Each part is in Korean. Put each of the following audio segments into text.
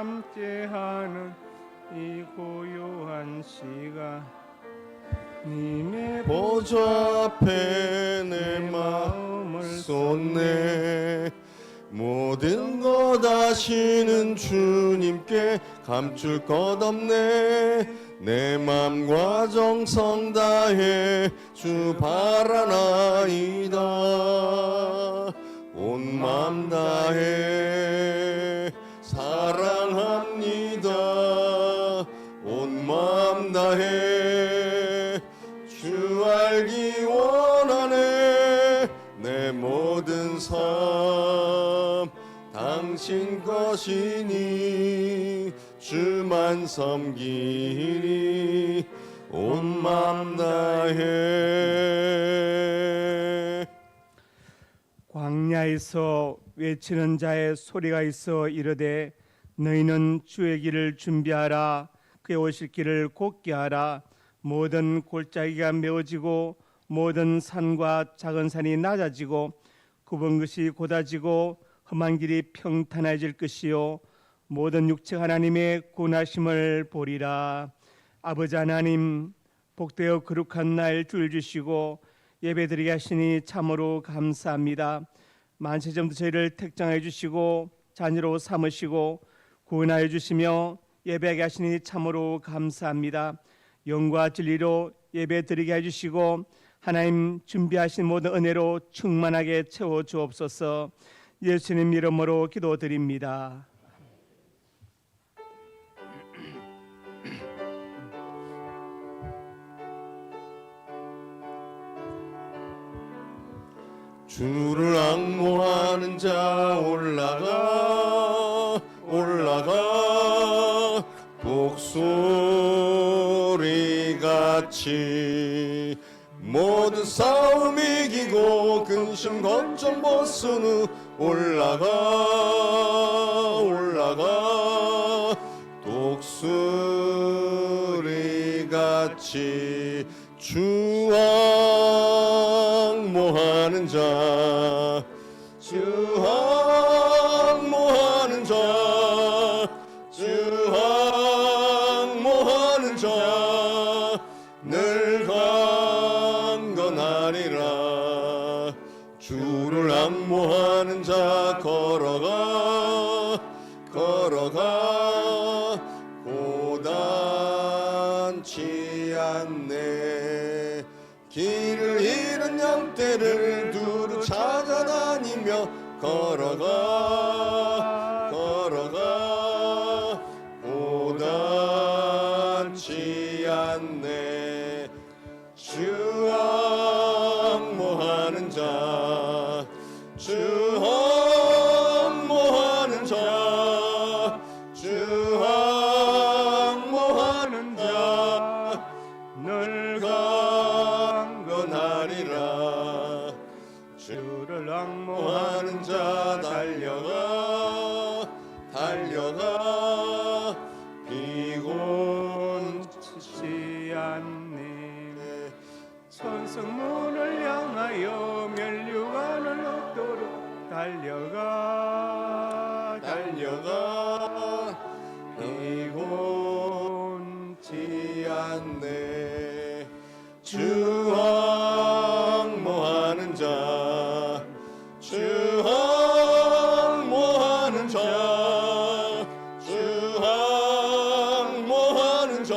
함께하는 이 고요한 시간 님의 보좌 앞에 내 마음을 쏟네. 모든 것 아시는 주님께 감출 것 없네. 내 맘과 정성 다해 주 바라나이다. 온 맘 다해 사랑합니다. 온 맘 다해 주 알기 원하네. 내 모든 삶 당신 것이니 주만 섬기리. 온 맘 다해. 광야에서 외치는 자의 소리가 있어 이르되 너희는 주의 길을 준비하라. 그의 오실 길을 곧게 하라. 모든 골짜기가 메워지고 모든 산과 작은 산이 낮아지고 굽은 것이 곧아지고 험한 길이 평탄해질 것이요 모든 육체 하나님의 구원하심을 보리라. 아버지 하나님, 복되어 거룩한 날 주를 주시고 예배드리게 하시니 참으로 감사합니다. 만세전부터 저희를 택정해 주시고 자녀로 삼으시고 구원하여 주시며 예배하게 하시니 참으로 감사합니다. 영과 진리로 예배드리게 해주시고 하나님 준비하신 모든 은혜로 충만하게 채워 주옵소서. 예수님 이름으로 기도드립니다. 주를 앙모하는 자 올라가 올라가 독수리같이 모든 싸움 이기고 근심 걱정 벗은 후 올라가 올라가 독수리같이 주 앙모하는 자 주 앙모하는 자 주 앙모하는 자 늘 강건하리라. 주를 앙모하는 자 걸어가 걸어가 고단치 않네. 길을 잃은 양떼를 두루 찾아다니며 걸어가 걸어가 고단치 않네. 주 앙모하는 자 주 앙모하는 자 주 앙모하는 자 늘 강건하리라. 주를 앙모하는 자 달려가 달려가 비곤치 않네. 천성문을 향하여 면류관을 얻도록 달려가 달려가 비곤치 않네. 주 앙모하는 자 주 앙모하는 자 주 앙모하는 자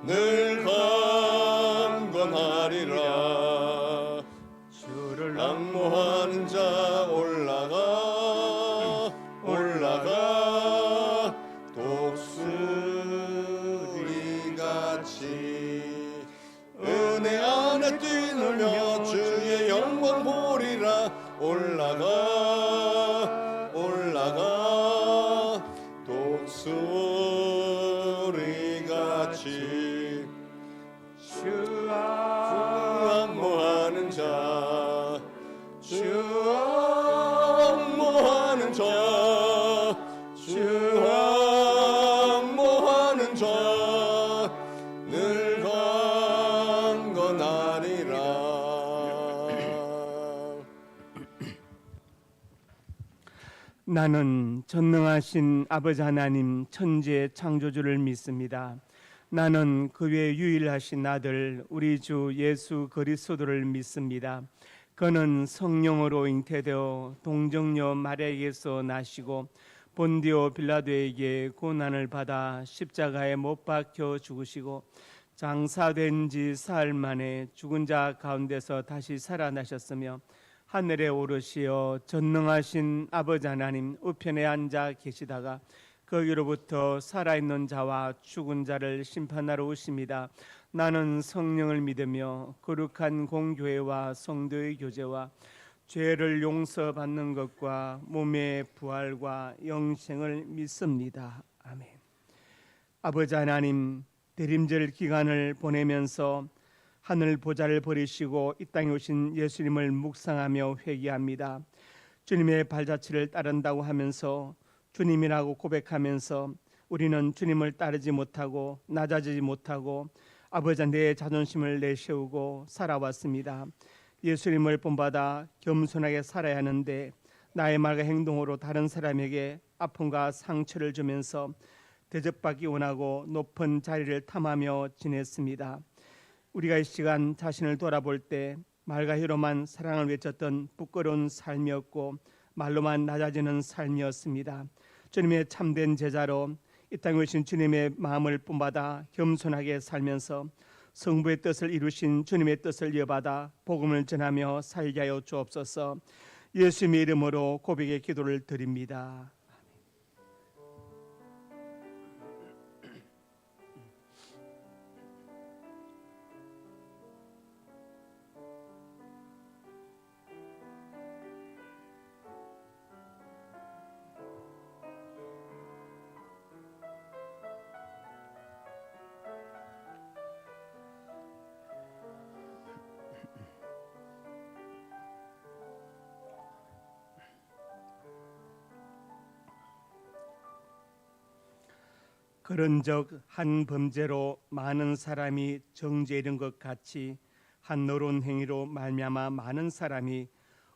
늘 강건하리라. 주를 앙모하는 자 올라가 올라가 독수리같이 은혜 안에 뛰놀며 주의 영광 보리라. 올라가 올라가 독수리같이 주 앙모하는 자 주 앙모하는 자 주 앙모하는 자 늘 강건하리라. 나는 전능하신 아버지 하나님 천지의 창조주를 믿습니다. 나는 그 외 유일하신 아들 우리 주 예수 그리스도를 믿습니다. 그는 성령으로 잉태되어 동정녀 마리아에게서 나시고 본디오 빌라도에게 고난을 받아 십자가에 못 박혀 죽으시고 장사된 지 사흘 만에 죽은 자 가운데서 다시 살아나셨으며 하늘에 오르시어 전능하신 아버지 하나님 우편에 앉아 계시다가 거기로부터 살아있는 자와 죽은 자를 심판하러 오십니다. 나는 성령을 믿으며 거룩한 공교회와 성도의 교제와 죄를 용서받는 것과 몸의 부활과 영생을 믿습니다. 아멘. 아버지 하나님, 대림절 기간을 보내면서 하늘 보좌를 버리시고 이 땅에 오신 예수님을 묵상하며 회개합니다. 주님의 발자취를 따른다고 하면서 주님이라고 고백하면서 우리는 주님을 따르지 못하고 낮아지지 못하고 아버지 내 자존심을 내세우고 살아왔습니다. 예수님을 본받아 겸손하게 살아야 하는데 나의 말과 행동으로 다른 사람에게 아픔과 상처를 주면서 대접받기 원하고 높은 자리를 탐하며 지냈습니다. 우리가 이 시간 자신을 돌아볼 때 말과 혀로만 사랑을 외쳤던 부끄러운 삶이었고 말로만 낮아지는 삶이었습니다. 주님의 참된 제자로 이 땅에 오신 주님의 마음을 본받아 겸손하게 살면서 성부의 뜻을 이루신 주님의 뜻을 이어받아 복음을 전하며 살게 하여 주옵소서. 예수님의 이름으로 고백의 기도를 드립니다. 그런즉 한 범죄로 많은 사람이 정죄에 이른 것 같이 한 너로운 행위로 말미암아 많은 사람이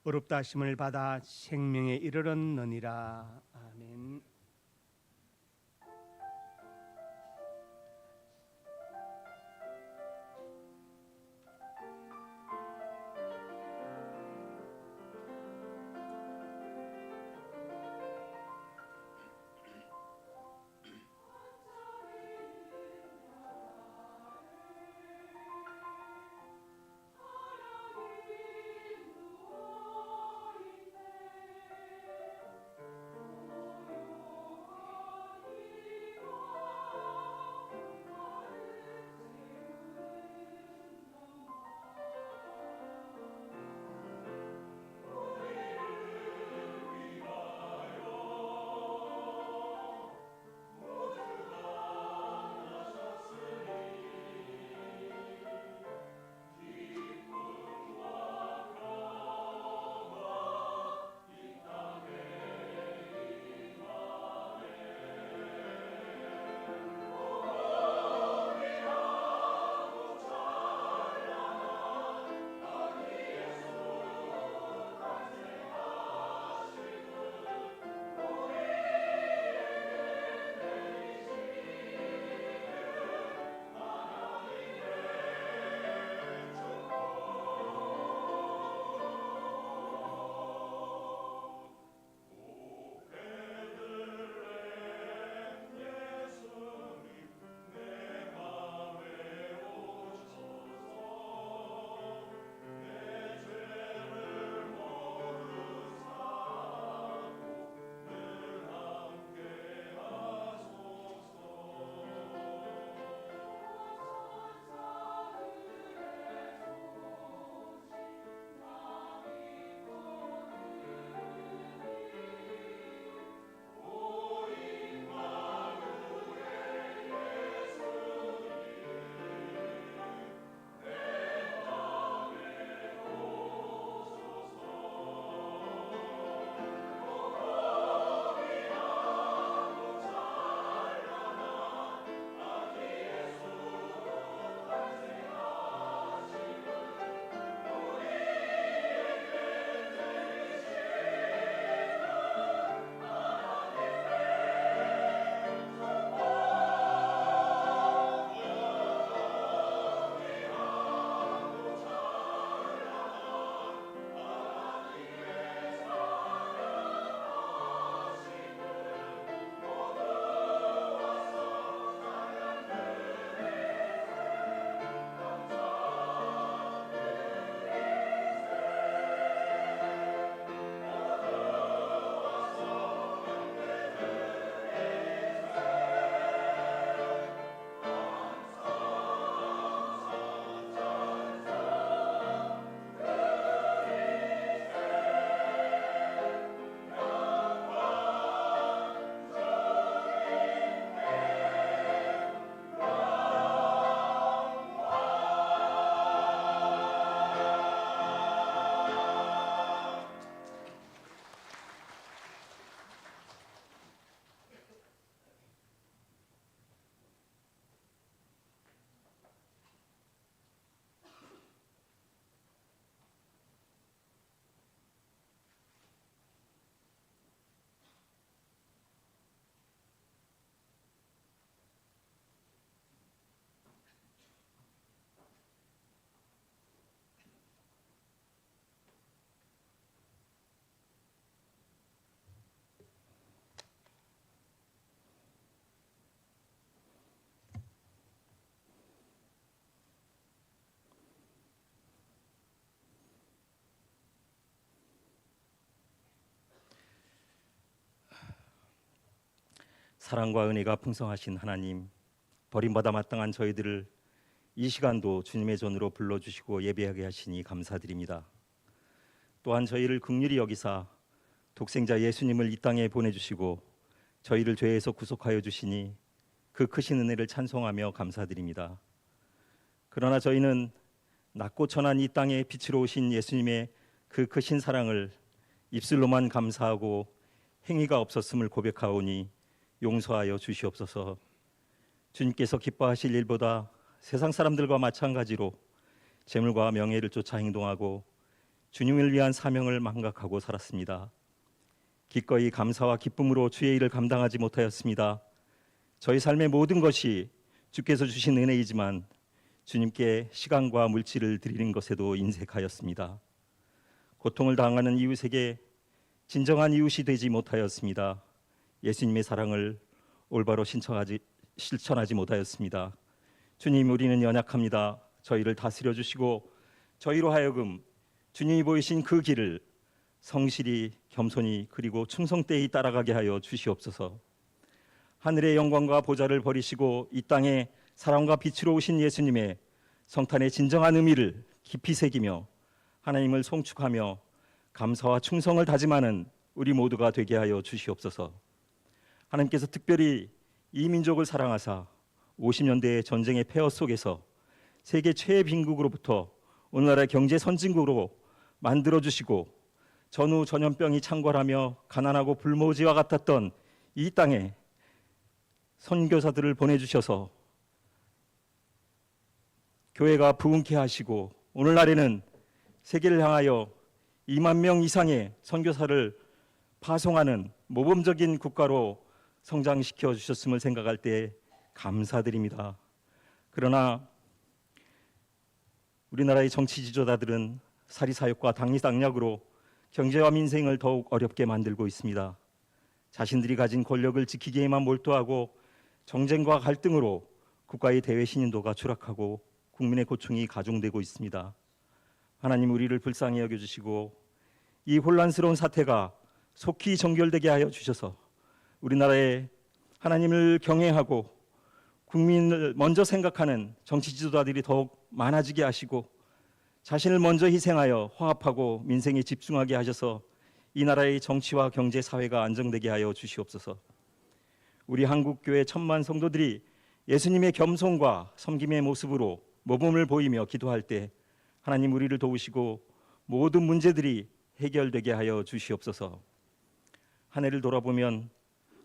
의롭다 하심을 받아 생명에 이르렀느니라. 아멘. 사랑과 은혜가 풍성하신 하나님, 버림받아 마땅한 저희들을 이 시간도 주님의 전으로 불러주시고 예배하게 하시니 감사드립니다. 또한 저희를 긍휼히 여기사 독생자 예수님을 이 땅에 보내주시고 저희를 죄에서 구속하여 주시니 그 크신 은혜를 찬송하며 감사드립니다. 그러나 저희는 낮고 천한 이 땅에 빛으로 오신 예수님의 그 크신 사랑을 입술로만 감사하고 행위가 없었음을 고백하오니 용서하여 주시옵소서. 주님께서 기뻐하실 일보다 세상 사람들과 마찬가지로 재물과 명예를 쫓아 행동하고 주님을 위한 사명을 망각하고 살았습니다. 기꺼이 감사와 기쁨으로 주의 일을 감당하지 못하였습니다. 저희 삶의 모든 것이 주께서 주신 은혜이지만 주님께 시간과 물질을 드리는 것에도 인색하였습니다. 고통을 당하는 이웃에게 진정한 이웃이 되지 못하였습니다. 예수님의 사랑을 올바로 실천하지 못하였습니다. 주님, 우리는 연약합니다. 저희를 다스려 주시고 저희로 하여금 주님이 보이신 그 길을 성실히 겸손히 그리고 충성되이 따라가게 하여 주시옵소서. 하늘의 영광과 보좌를 버리시고 이 땅에 사랑과 빛으로 오신 예수님의 성탄의 진정한 의미를 깊이 새기며 하나님을 송축하며 감사와 충성을 다짐하는 우리 모두가 되게 하여 주시옵소서. 하나님께서 특별히 이 민족을 사랑하사 50년대의 전쟁의 폐허 속에서 세계 최애 빈국으로부터 오늘날의 경제 선진국으로 만들어 주시고 전후 전염병이 창궐하며 가난하고 불모지와 같았던 이 땅에 선교사들을 보내주셔서 교회가 부흥케 하시고 오늘날에는 세계를 향하여 2만 명 이상의 선교사를 파송하는 모범적인 국가로 성장시켜 주셨음을 생각할 때 감사드립니다. 그러나 우리나라의 정치 지도자들은 사리사욕과 당리당략으로 경제와 민생을 더욱 어렵게 만들고 있습니다. 자신들이 가진 권력을 지키기에만 몰두하고 정쟁과 갈등으로 국가의 대외 신인도가 추락하고 국민의 고충이 가중되고 있습니다. 하나님, 우리를 불쌍히 여겨주시고 이 혼란스러운 사태가 속히 정결되게 하여 주셔서 우리나라에 하나님을 경외하고 국민을 먼저 생각하는 정치 지도자들이 더욱 많아지게 하시고 자신을 먼저 희생하여 화합하고 민생에 집중하게 하셔서 이 나라의 정치와 경제, 사회가 안정되게 하여 주시옵소서. 우리 한국교회 천만 성도들이 예수님의 겸손과 섬김의 모습으로 모범을 보이며 기도할 때 하나님, 우리를 도우시고 모든 문제들이 해결되게 하여 주시옵소서. 한 해를 돌아보면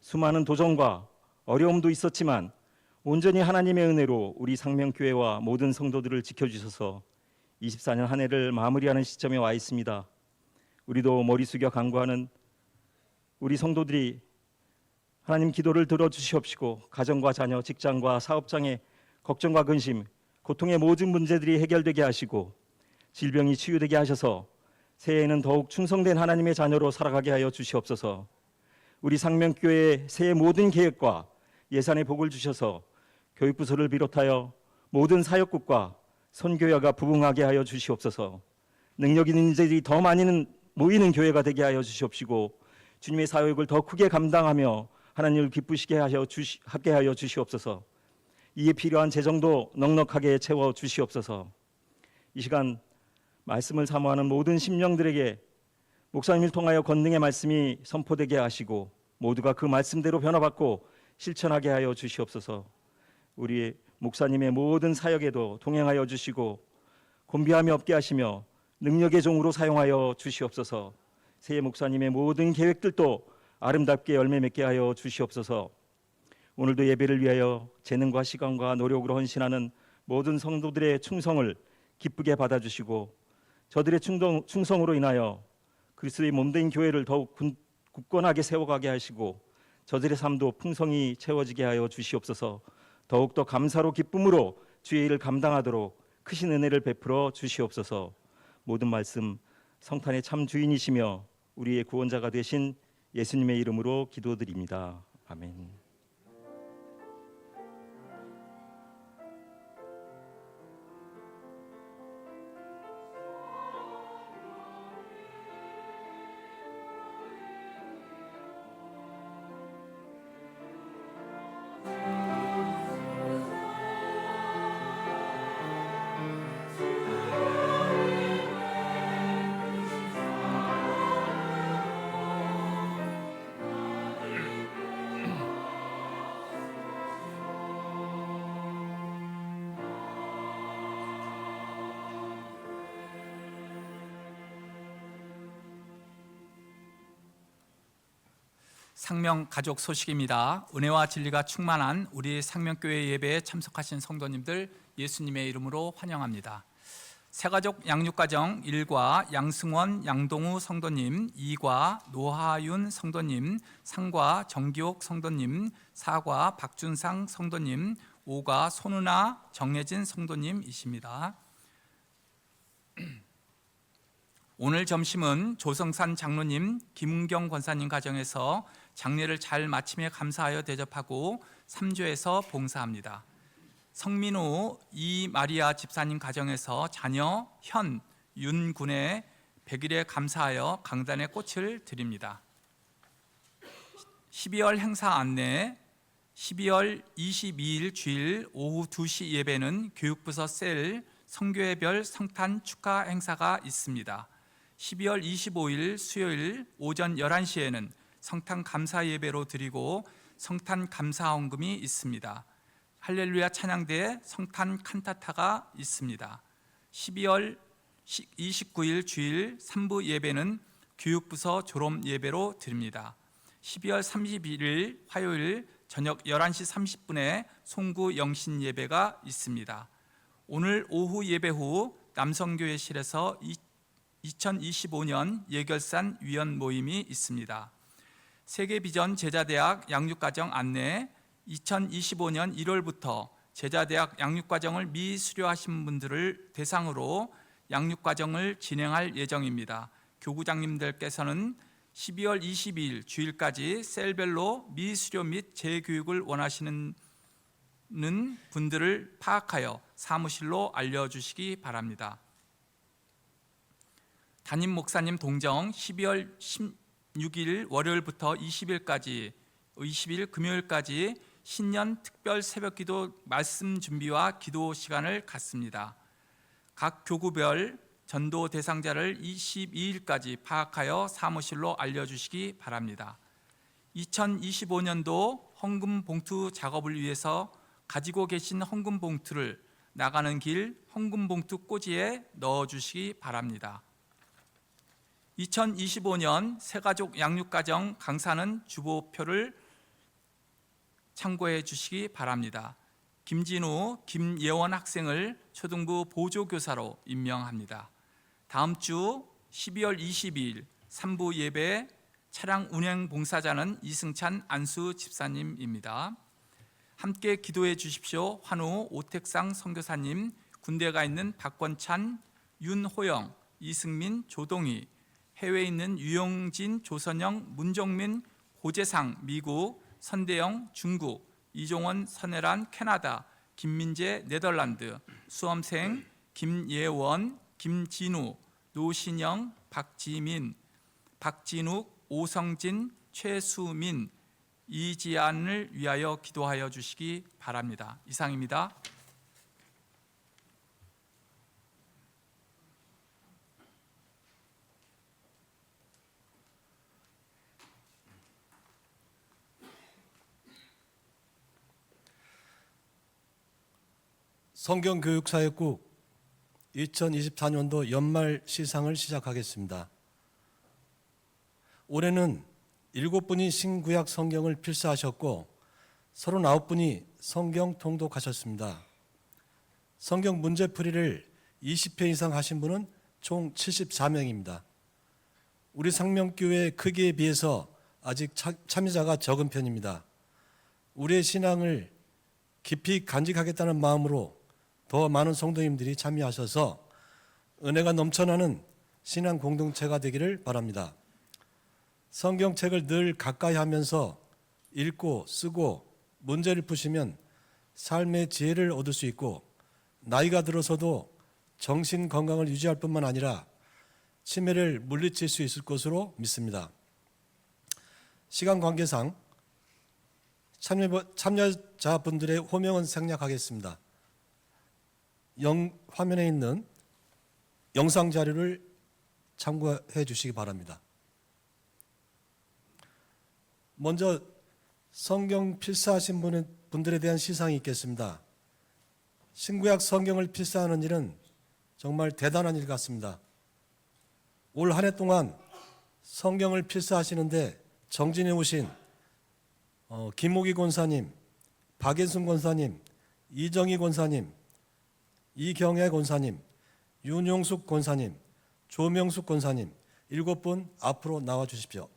수많은 도전과 어려움도 있었지만 온전히 하나님의 은혜로 우리 상명교회와 모든 성도들을 지켜주셔서 24년 한 해를 마무리하는 시점에 와 있습니다. 우리도 머리 숙여 간구하는 우리 성도들이 하나님 기도를 들어주시옵시고 가정과 자녀, 직장과 사업장의 걱정과 근심, 고통의 모든 문제들이 해결되게 하시고 질병이 치유되게 하셔서 새해에는 더욱 충성된 하나님의 자녀로 살아가게 하여 주시옵소서. 우리 상명교회의 새해 모든 계획과 예산의 복을 주셔서 교육부서를 비롯하여 모든 사역국과 선교회가 부흥하게 하여 주시옵소서. 능력 있는 인재들이 더 많이 모이는 교회가 되게 하여 주시옵시고 주님의 사역을 더 크게 감당하며 하나님을 기쁘시게 하게 하여 주시옵소서. 이에 필요한 재정도 넉넉하게 채워 주시옵소서. 이 시간 말씀을 사모하는 모든 심령들에게 목사님을 통하여 권능의 말씀이 선포되게 하시고 모두가 그 말씀대로 변화받고 실천하게 하여 주시옵소서. 우리 목사님의 모든 사역에도 동행하여 주시고 곤비함이 없게 하시며 능력의 종으로 사용하여 주시옵소서. 새 목사님의 모든 계획들도 아름답게 열매 맺게 하여 주시옵소서. 오늘도 예배를 위하여 재능과 시간과 노력으로 헌신하는 모든 성도들의 충성을 기쁘게 받아주시고 저들의 충성으로 인하여 그리스도의 몸된 교회를 더욱 굳건하게 세워가게 하시고 저들의 삶도 풍성히 채워지게 하여 주시옵소서. 더욱더 감사로 기쁨으로 주의 일을 감당하도록 크신 은혜를 베풀어 주시옵소서. 모든 말씀 성탄의 참 주인이시며 우리의 구원자가 되신 예수님의 이름으로 기도드립니다. 아멘. 상명 가족 소식입니다. 은혜와 진리가 충만한 우리 상명교회 예배에 참석하신 성도님들 예수님의 이름으로 환영합니다. 새가족 양육가정 1과 양승원, 양동우 성도님, 2과 노하윤 성도님, 3과 정기옥 성도님, 4과 박준상 성도님, 5과 손은아, 정혜진 성도님이십니다. 오늘 점심은 조성산 장로님, 김은경 권사님 가정에서 장례를 잘 마침에 감사하여 대접하고 3조에서 봉사합니다. 성민우 이마리아 집사님 가정에서 자녀 현, 윤 군의 100일에 감사하여 강단에 꽃을 드립니다. 12월 행사 안내. 12월 22일 주일 오후 2시 예배는 교육부서 셀 성교회별 성탄 축하 행사가 있습니다. 12월 25일 수요일 오전 11시에는 성탄 감사 예배로 드리고 성탄 감사 헌금이 있습니다. 할렐루야 찬양대 성탄 칸타타가 있습니다. 12월 29일 주일 3부 예배는 교육부서 졸업 예배로 드립니다. 12월 31일 화요일 저녁 11시 30분에 송구 영신 예배가 있습니다. 오늘 오후 예배 후 남성교회실에서 2025년 예결산 위원 모임이 있습니다. 세계비전 제자대학 양육과정 안내. 2025년 1월부터 제자대학 양육과정을 미수료하신 분들을 대상으로 양육과정을 진행할 예정입니다. 교구장님들께서는 12월 22일 주일까지 셀별로 미수료 및 재교육을 원하시는 분들을 파악하여 사무실로 알려주시기 바랍니다. 담임 목사님 동정 12월 16일 월요일부터 20일 금요일까지 신년 특별 새벽기도 말씀 준비와 기도 시간을 갖습니다. 각 교구별 전도 대상자를 22일까지 파악하여 사무실로 알려주시기 바랍니다. 2025년도 헌금 봉투 작업을 위해서 가지고 계신 헌금 봉투를 나가는 길 헌금 봉투 꽂이에 넣어주시기 바랍니다. 2025년 새가족 양육가정 강사는 주보표를 참고해 주시기 바랍니다. 김진우, 김예원 학생을 초등부 보조교사로 임명합니다. 다음 주 12월 22일 3부 예배 차량 운행 봉사자는 이승찬 안수 집사님입니다. 함께 기도해 주십시오. 환우 오택상 선교사님, 군대가 있는 박권찬, 윤호영, 이승민, 조동희, 해외에 있는 유영진, 조선영, 문정민, 고재상 미국, 선대영 중국, 이종원, 선혜란 캐나다, 김민재 네덜란드, 수험생 김예원, 김진우, 노신영, 박지민, 박진욱, 오성진, 최수민, 이지안을 위하여 기도하여 주시기 바랍니다. 이상입니다. 성경교육사역국 2024년도 연말 시상을 시작하겠습니다. 올해는 7분이 신구약 성경을 필사하셨고 39분이 성경 통독하셨습니다. 성경 문제풀이를 20회 이상 하신 분은 총 74명입니다. 우리 상명교회 크기에 비해서 아직 참여자가 적은 편입니다. 우리의 신앙을 깊이 간직하겠다는 마음으로 더 많은 성도님들이 참여하셔서 은혜가 넘쳐나는 신앙 공동체가 되기를 바랍니다. 성경책을 늘 가까이 하면서 읽고 쓰고 문제를 푸시면 삶의 지혜를 얻을 수 있고 나이가 들어서도 정신 건강을 유지할 뿐만 아니라 치매를 물리칠 수 있을 것으로 믿습니다. 시간 관계상 참여자분들의 호명은 생략하겠습니다. 화면에 있는 영상 자료를 참고해 주시기 바랍니다. 먼저 성경 필사하신 분들에 대한 시상이 있겠습니다. 신구약 성경을 필사하는 일은 정말 대단한 일 같습니다. 올 한 해 동안 성경을 필사하시는데 정진해 오신 김옥희 권사님, 박인순 권사님, 이정희 권사님, 이경애 권사님, 윤용숙 권사님, 조명숙 권사님 7분 앞으로 나와 주십시오.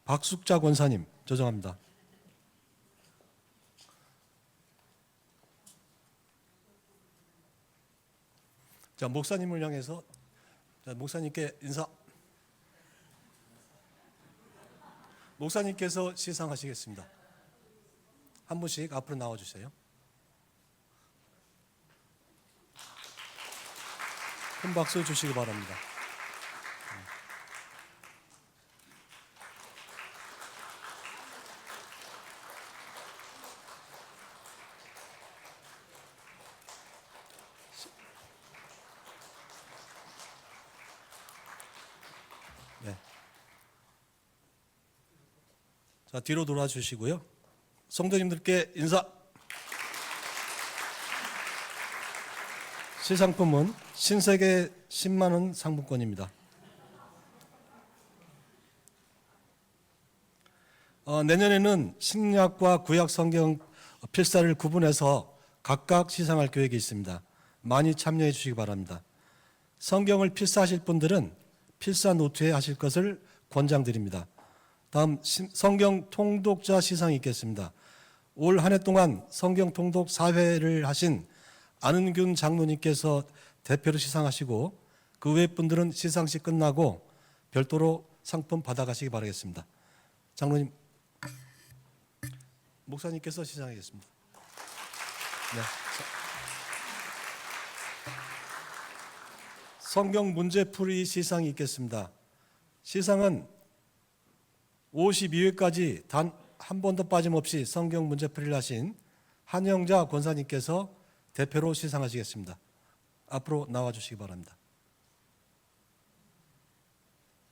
박숙자 권사님, 죄송합니다. 자, 목사님을 향해서 목사님께 인사. 목사님께서 시상하시겠습니다. 한 분씩 앞으로 나와 주세요. 큰 박수 주시기 바랍니다. 네. 자, 뒤로 돌아 주시고요. 성도님들께 인사. 시상품은 신세계 10만 원 상품권입니다. 내년에는 신약과 구약 성경 필사를 구분해서 각각 시상할 계획이 있습니다. 많이 참여해 주시기 바랍니다. 성경을 필사하실 분들은 필사 노트에 하실 것을 권장드립니다. 다음 성경 통독자 시상이 있겠습니다. 올 한 해 동안 성경 통독 4회를 하신 안은균 장로님께서 대표로 시상하시고 그 외 분들은 시상식 끝나고 별도로 상품 받아가시기 바라겠습니다. 장로님, 목사님께서 시상하겠습니다. 네. 성경 문제풀이 시상이 있겠습니다. 시상은 52회까지 단 한 번도 빠짐없이 성경 문제풀이를 하신 한영자 권사님께서 대표로 시상하시겠습니다. 앞으로 나와주시기 바랍니다.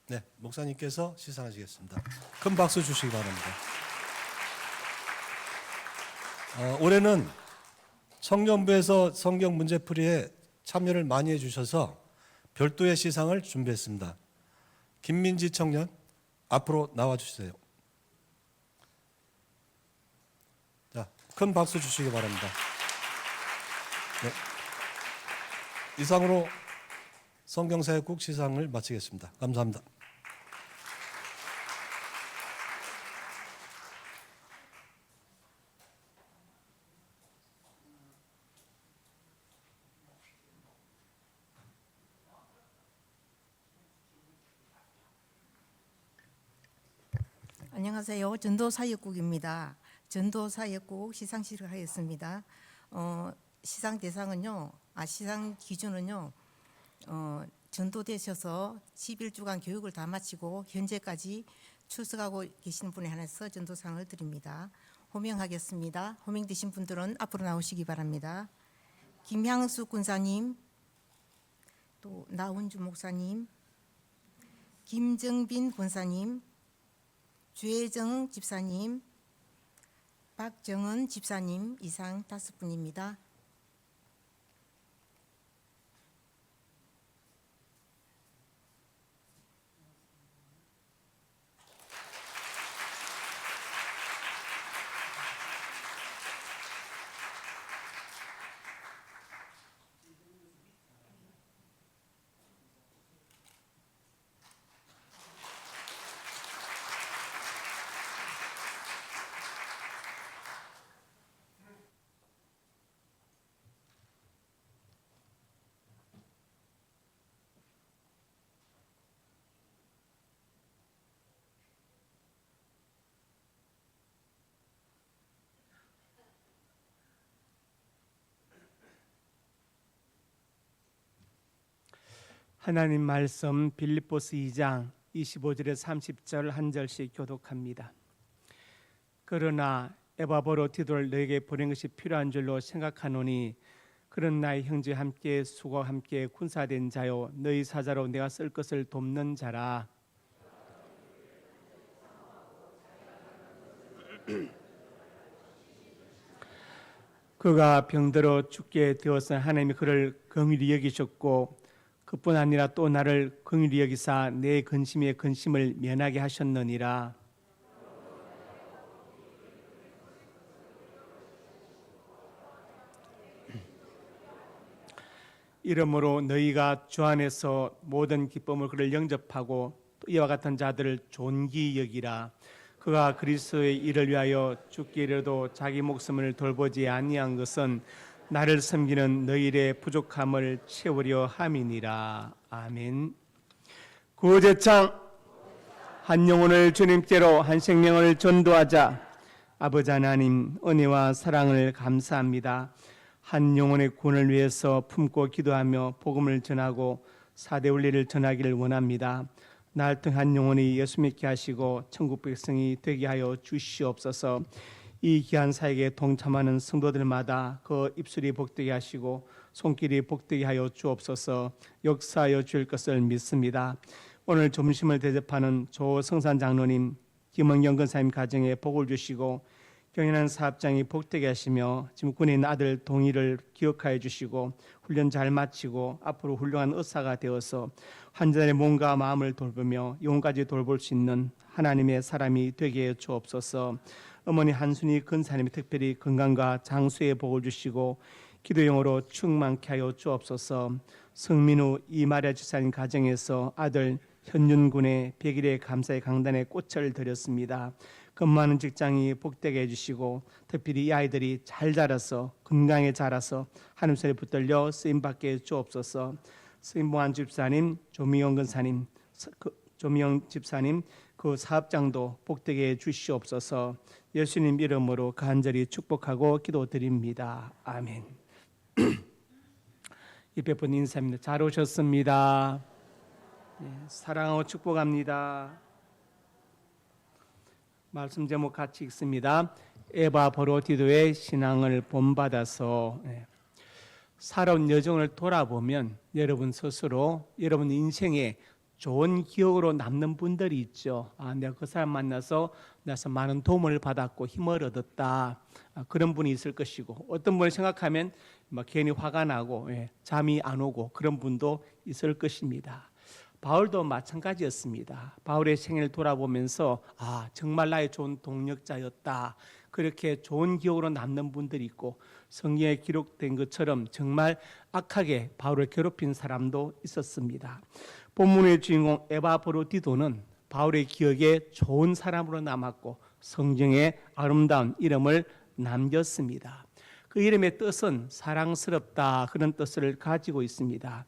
네, 목사님께서 시상하시겠습니다. 큰 박수 주시기 바랍니다. 올해는 청년부에서 성경 문제풀이에 참여를 많이 해주셔서 별도의 시상을 준비했습니다. 김민지 청년, 앞으로 나와주세요. 자, 큰 박수 주시기 바랍니다. 네. 이상으로 성경사역국 시상을 마치겠습니다. 감사합니다. 안녕하세요. 전도사역국입니다. 전도사역국 시상식을 하겠습니다. 시상 대상은요, 시상 기준은요, 전도되셔서 11주간 교육을 다 마치고 현재까지 출석하고 계시는 분에 한해서 전도상을 드립니다. 호명하겠습니다. 호명되신 분들은 앞으로 나오시기 바랍니다. 김향수 군사님, 또 나훈주 목사님, 김정빈 권사님, 주혜정 집사님, 박정은 집사님 이상 5분입니다. 하나님 말씀 빌립보스 2장 25절에 30절 한 절씩 교독합니다. 그러나 에바브로디도를 너에게 보낸 것이 필요한 줄로 생각하노니 그런 나의 형제 함께 수고와 함께 군사된 자요 너희 사자로 내가 쓸 것을 돕는 자라. 그가 병들어 죽게 되어서 하나님이 그를 긍휼히 여기셨고 그뿐 아니라 또 나를 긍휼히 여기사 내 근심의 근심을 면하게 하셨느니라. 이러므로 너희가 주 안에서 모든 기쁨을 그를 영접하고 또 이와 같은 자들을 존귀 여기라. 그가 그리스도의 일을 위하여 죽기 이르도 자기 목숨을 돌보지 아니한 것은 나를 섬기는 너희의 부족함을 채우려 함이니라. 아멘. 구제창 한 영혼을 주님께로 한 생명을 전도하자. 아버지 하나님 은혜와 사랑을 감사합니다. 한 영혼의 구원을 위해서 품고 기도하며 복음을 전하고 사대 원리를 전하기를 원합니다. 날등 한 영혼이 예수 믿게 하시고 천국 백성이 되게 하여 주시옵소서. 이 귀한 사역에 동참하는 성도들마다 그 입술이 복되게 하시고 손길이 복되게 하여 주옵소서. 역사하여 주실 것을 믿습니다. 오늘 점심을 대접하는 조성산 장로님, 김원경 권사님 가정에 복을 주시고 경연한 사업장이 복되게 하시며 지금 군에 있는 아들 동의를 기억하여 주시고 훈련 잘 마치고 앞으로 훌륭한 의사가 되어서 환자의 몸과 마음을 돌보며 영혼까지 돌볼 수 있는 하나님의 사람이 되게 해 주옵소서. 어머니 한순희 근사님이 특별히 건강과 장수의 복을 주시고 기도용으로 충만케 하여 주옵소서. 성민우 이마랴 지사님 가정에서 아들 현윤군의 100일의 감사의 강단에 꽃을 드렸습니다. 근무하는 직장이 복되게 해주시고 특별히 이 아이들이 잘 자라서 건강에 자라서 하나님 손에 붙들려 쓰임받게 주옵소서. 쓰임봉한 집사님, 조미영 근사님, 조미영 집사님 그 사업장도 복되게 해 주시옵소서. 예수님 이름으로 간절히 축복하고 기도드립니다. 아멘. 입회분 인사입니다. 잘 오셨습니다. 네, 사랑하고 축복합니다. 말씀 제목 같이 읽습니다. 에바 버로디도의 신앙을 본받아서. 살아온 여정을 돌아보면 여러분 스스로 여러분 인생에 좋은 기억으로 남는 분들이 있죠. 내가 그 사람 만나서 많은 도움을 받았고 힘을 얻었다. 그런 분이 있을 것이고 어떤 분을 생각하면 괜히 화가 나고 잠이 안 오고 그런 분도 있을 것입니다. 바울도 마찬가지였습니다. 바울의 생애를 돌아보면서 정말 나의 좋은 동력자였다. 그렇게 좋은 기억으로 남는 분들이 있고 성경에 기록된 것처럼 정말 악하게 바울을 괴롭힌 사람도 있었습니다. 본문의 주인공 에바브로디도는 바울의 기억에 좋은 사람으로 남았고 성경에 아름다운 이름을 남겼습니다. 그 이름의 뜻은 사랑스럽다 그런 뜻을 가지고 있습니다.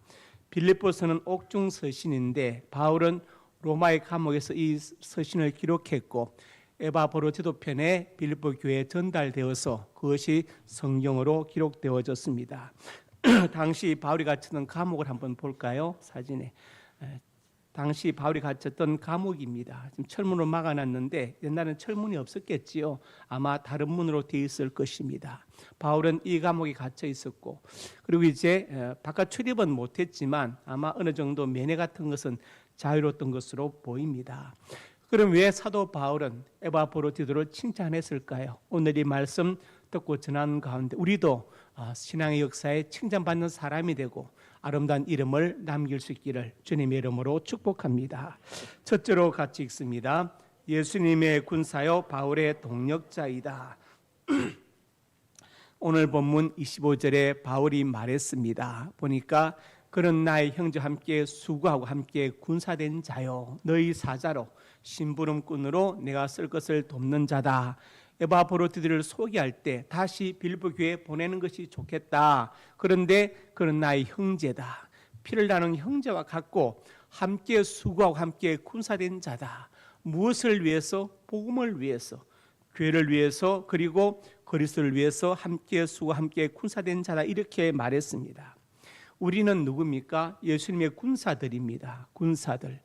빌립보서는 옥중 서신인데 바울은 로마의 감옥에서 이 서신을 기록했고 에바브로디도 편에 빌립보 교회에 전달되어서 그것이 성경으로 기록되어졌습니다. 당시 바울이 갇혔던 감옥을 한번 볼까요? 사진에. 당시 바울이 갇혔던 감옥입니다. 지금 철문으로 막아놨는데 옛날에는 철문이 없었겠지요. 아마 다른 문으로 되어 있을 것입니다. 바울은 이 감옥에 갇혀 있었고 그리고 이제 바깥 출입은 못했지만 아마 어느 정도 면회 같은 것은 자유로웠던 것으로 보입니다. 그럼 왜 사도 바울은 에바브로디도를 칭찬했을까요? 오늘 이 말씀 듣고 전하는 가운데 우리도 신앙의 역사에 칭찬받는 사람이 되고 아름다운 이름을 남길 수 있기를 주님의 이름으로 축복합니다. 첫째로 같이 읽습니다. 예수님의 군사요 바울의 동력자이다. 오늘 본문 25절에 바울이 말했습니다. 보니까 그는 나의 형제와 함께 수고하고 함께 군사된 자요 너희 사자로 심부름꾼으로 내가 쓸 것을 돕는 자다. 에바브로디도를 소개할 때 다시 빌립보 교회에 보내는 것이 좋겠다. 그런데 그는 나의 형제다. 피를 나눈 형제와 같고 함께 수고하고 함께 군사된 자다. 무엇을 위해서? 복음을 위해서, 교회를 위해서, 그리고 그리스도를 위해서 함께 수고 함께 군사된 자다. 이렇게 말했습니다. 우리는 누굽니까? 예수님의 군사들입니다. 군사들.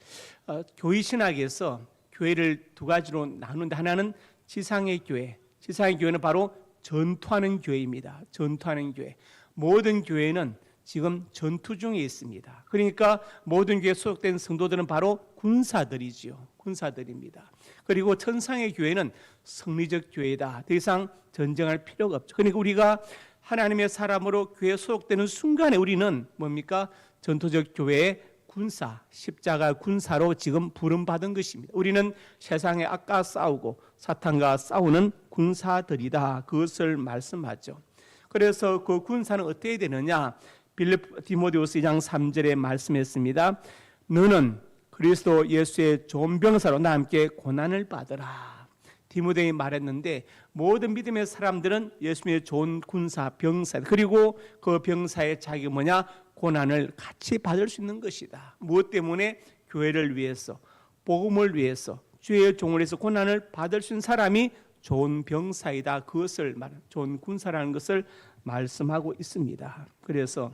교회 신학에서 교회를 두 가지로 나누는데 하나는 지상의 교회. 지상의 교회는 바로 전투하는 교회입니다. 전투하는 교회. 모든 교회는 지금 전투 중에 있습니다. 그러니까 모든 교회에 소속된 성도들은 바로 군사들이지요. 군사들입니다. 그리고 천상의 교회는 성리적 교회다. 더 이상 전쟁할 필요가 없죠. 그러니까 우리가 하나님의 사람으로 교회에 소속되는 순간에 우리는 뭡니까? 전토적 교회의 군사, 십자가 군사로 지금 부름받은 것입니다. 우리는 세상의 악과 싸우고 사탄과 싸우는 군사들이다. 그것을 말씀하죠. 그래서 그 군사는 어떻게 되느냐? 디모데후서 2장 3절에 말씀했습니다. 너는 그리스도 예수의 좋은 병사로 나와 함께 고난을 받으라. 디모데이 말했는데 모든 믿음의 사람들은 예수님의 좋은 군사, 병사, 그리고 그 병사의 자격이 뭐냐? 고난을 같이 받을 수 있는 것이다. 무엇 때문에? 교회를 위해서, 복음을 위해서, 주의 종을 위해서 고난을 받을 수 있는 사람이 좋은 병사이다. 그것을 말하는 좋은 군사라는 것을 말씀하고 있습니다. 그래서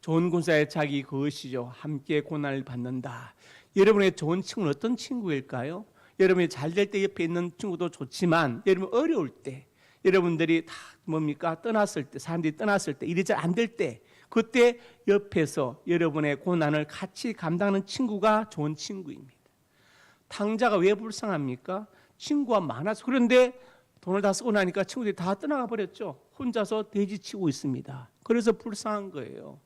좋은 군사의 자기 그것이죠. 함께 고난을 받는다. 여러분의 좋은 친구는 어떤 친구일까요? 여러분이 잘 될 때 옆에 있는 친구도 좋지만 여러분 어려울 때, 여러분들이 다 뭡니까? 떠났을 때, 사람들이 떠났을 때, 일이 잘 안 될 때, 그때 옆에서 여러분의 고난을 같이 감당하는 친구가 좋은 친구입니다. 탕자가 왜 불쌍합니까? 친구가 많아서. 그런데 돈을 다 쓰고 나니까 친구들이 다 떠나가 버렸죠. 혼자서 돼지치고 있습니다. 그래서 불쌍한 거예요.